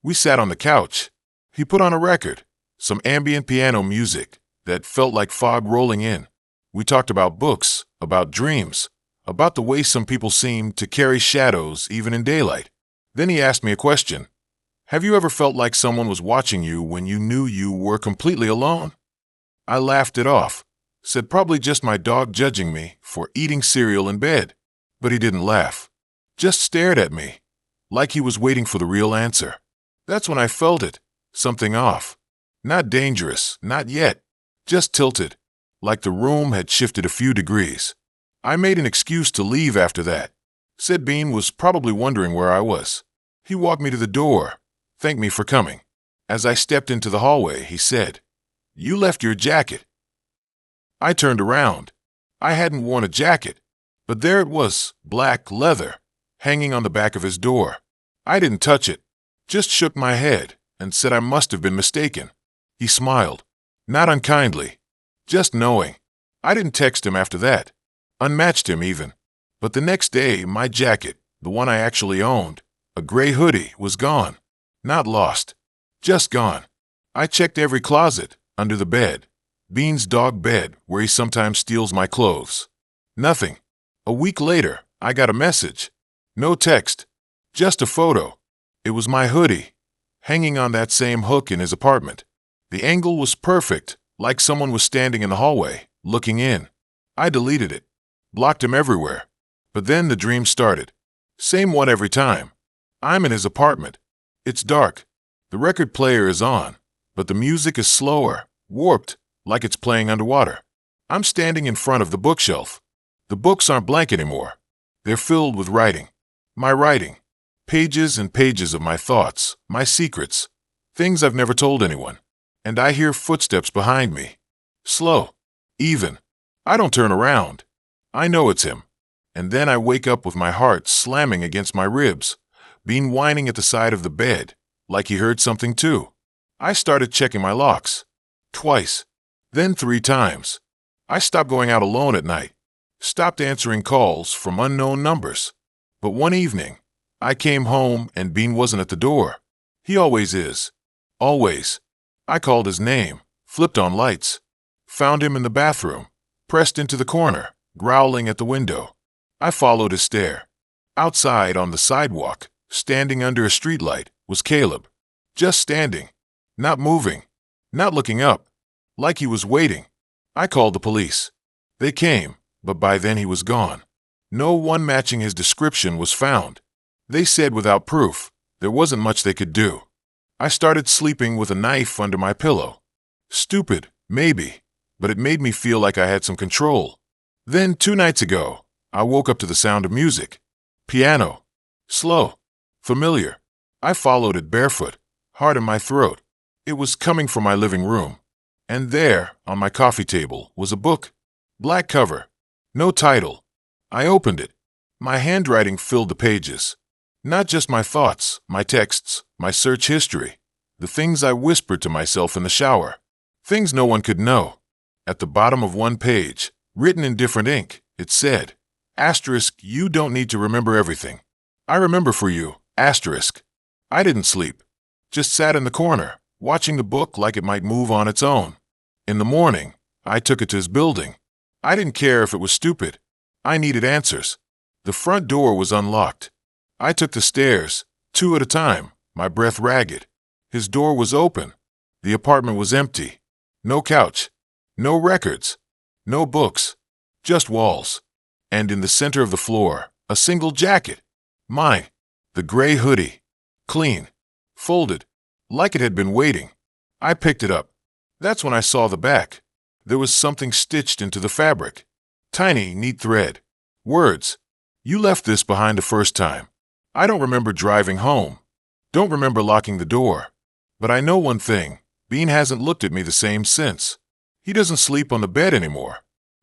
We sat on the couch. He put on a record, some ambient piano music that felt like fog rolling in. We talked about books, about dreams, about the way some people seem to carry shadows even in daylight. Then he asked me a question. Have you ever felt like someone was watching you when you knew you were completely alone? I laughed it off, said probably just my dog judging me for eating cereal in bed. But he didn't laugh, just stared at me, like he was waiting for the real answer. That's when I felt it, something off. Not dangerous, not yet, just tilted, like the room had shifted a few degrees. I made an excuse to leave after that. Said Bean was probably wondering where I was. He walked me to the door, thanked me for coming. As I stepped into the hallway, he said, "You left your jacket." I turned around. I hadn't worn a jacket, but there it was, black leather, hanging on the back of his door. I didn't touch it, just shook my head and said I must have been mistaken. He smiled, not unkindly, just knowing. I didn't text him after that, unmatched him even. But the next day, my jacket, the one I actually owned, a gray hoodie, was gone. Not lost, just gone. I checked every closet, under the bed, Bean's dog bed where he sometimes steals my clothes. Nothing. A week later, I got a message. No text, just a photo. It was my hoodie, hanging on that same hook in his apartment. The angle was perfect, like someone was standing in the hallway, looking in. I deleted it, blocked him everywhere. But then the dream started. Same one every time. I'm in his apartment. It's dark. The record player is on, but the music is slower, warped, like it's playing underwater. I'm standing in front of the bookshelf. The books aren't blank anymore. They're filled with writing. My writing. Pages and pages of my thoughts, my secrets, things I've never told anyone. And I hear footsteps behind me. Slow. Even. I don't turn around. I know it's him. And then I wake up with my heart slamming against my ribs, Bean whining at the side of the bed, like he heard something too. I started checking my locks. Twice. Then 3 times. I stopped going out alone at night. Stopped answering calls from unknown numbers. But one evening, I came home and Bean wasn't at the door. He always is. Always. I called his name, flipped on lights. Found him in the bathroom, pressed into the corner, growling at the window. I followed his stare. Outside on the sidewalk, standing under a streetlight, was Caleb. Just standing. Not moving. Not looking up. Like he was waiting. I called the police. They came, but by then he was gone. No one matching his description was found. They said without proof, there wasn't much they could do. I started sleeping with a knife under my pillow. Stupid, maybe, but it made me feel like I had some control. Then 2 nights ago, I woke up to the sound of music. Piano. Slow. Familiar. I followed it barefoot, heart in my throat. It was coming from my living room. And there, on my coffee table, was a book. Black cover. No title. I opened it. My handwriting filled the pages. Not just my thoughts, my texts, my search history. The things I whispered to myself in the shower. Things no one could know. At the bottom of one page, written in different ink, it said, *, you don't need to remember everything. I remember for you, *. I didn't sleep. Just sat in the corner, watching the book like it might move on its own. In the morning, I took it to his building. I didn't care if it was stupid. I needed answers. The front door was unlocked. I took the stairs, 2 at a time, my breath ragged. His door was open. The apartment was empty. No couch. No records. No books. Just walls. And in the center of the floor, a single jacket. Mine. The gray hoodie. Clean. Folded. Like it had been waiting. I picked it up. That's when I saw the back. There was something stitched into the fabric. Tiny, neat thread. Words. You left this behind the first time. I don't remember driving home. Don't remember locking the door. But I know one thing. Bean hasn't looked at me the same since. He doesn't sleep on the bed anymore.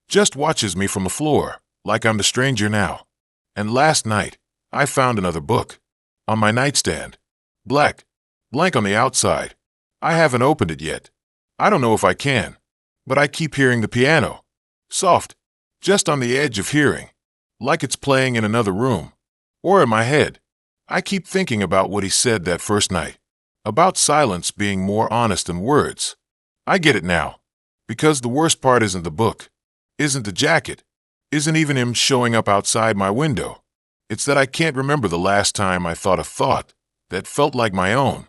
Just watches me from the floor, like I'm the stranger now. And last night, I found another book. On my nightstand. Black. Blank on the outside. I haven't opened it yet. I don't know if I can. But I keep hearing the piano. Soft. Just on the edge of hearing. Like it's playing in another room. Or in my head. I keep thinking about what he said that first night. About silence being more honest than words. I get it now. Because the worst part isn't the book, isn't the jacket, isn't even him showing up outside my window. It's that I can't remember the last time I thought a thought that felt like my own.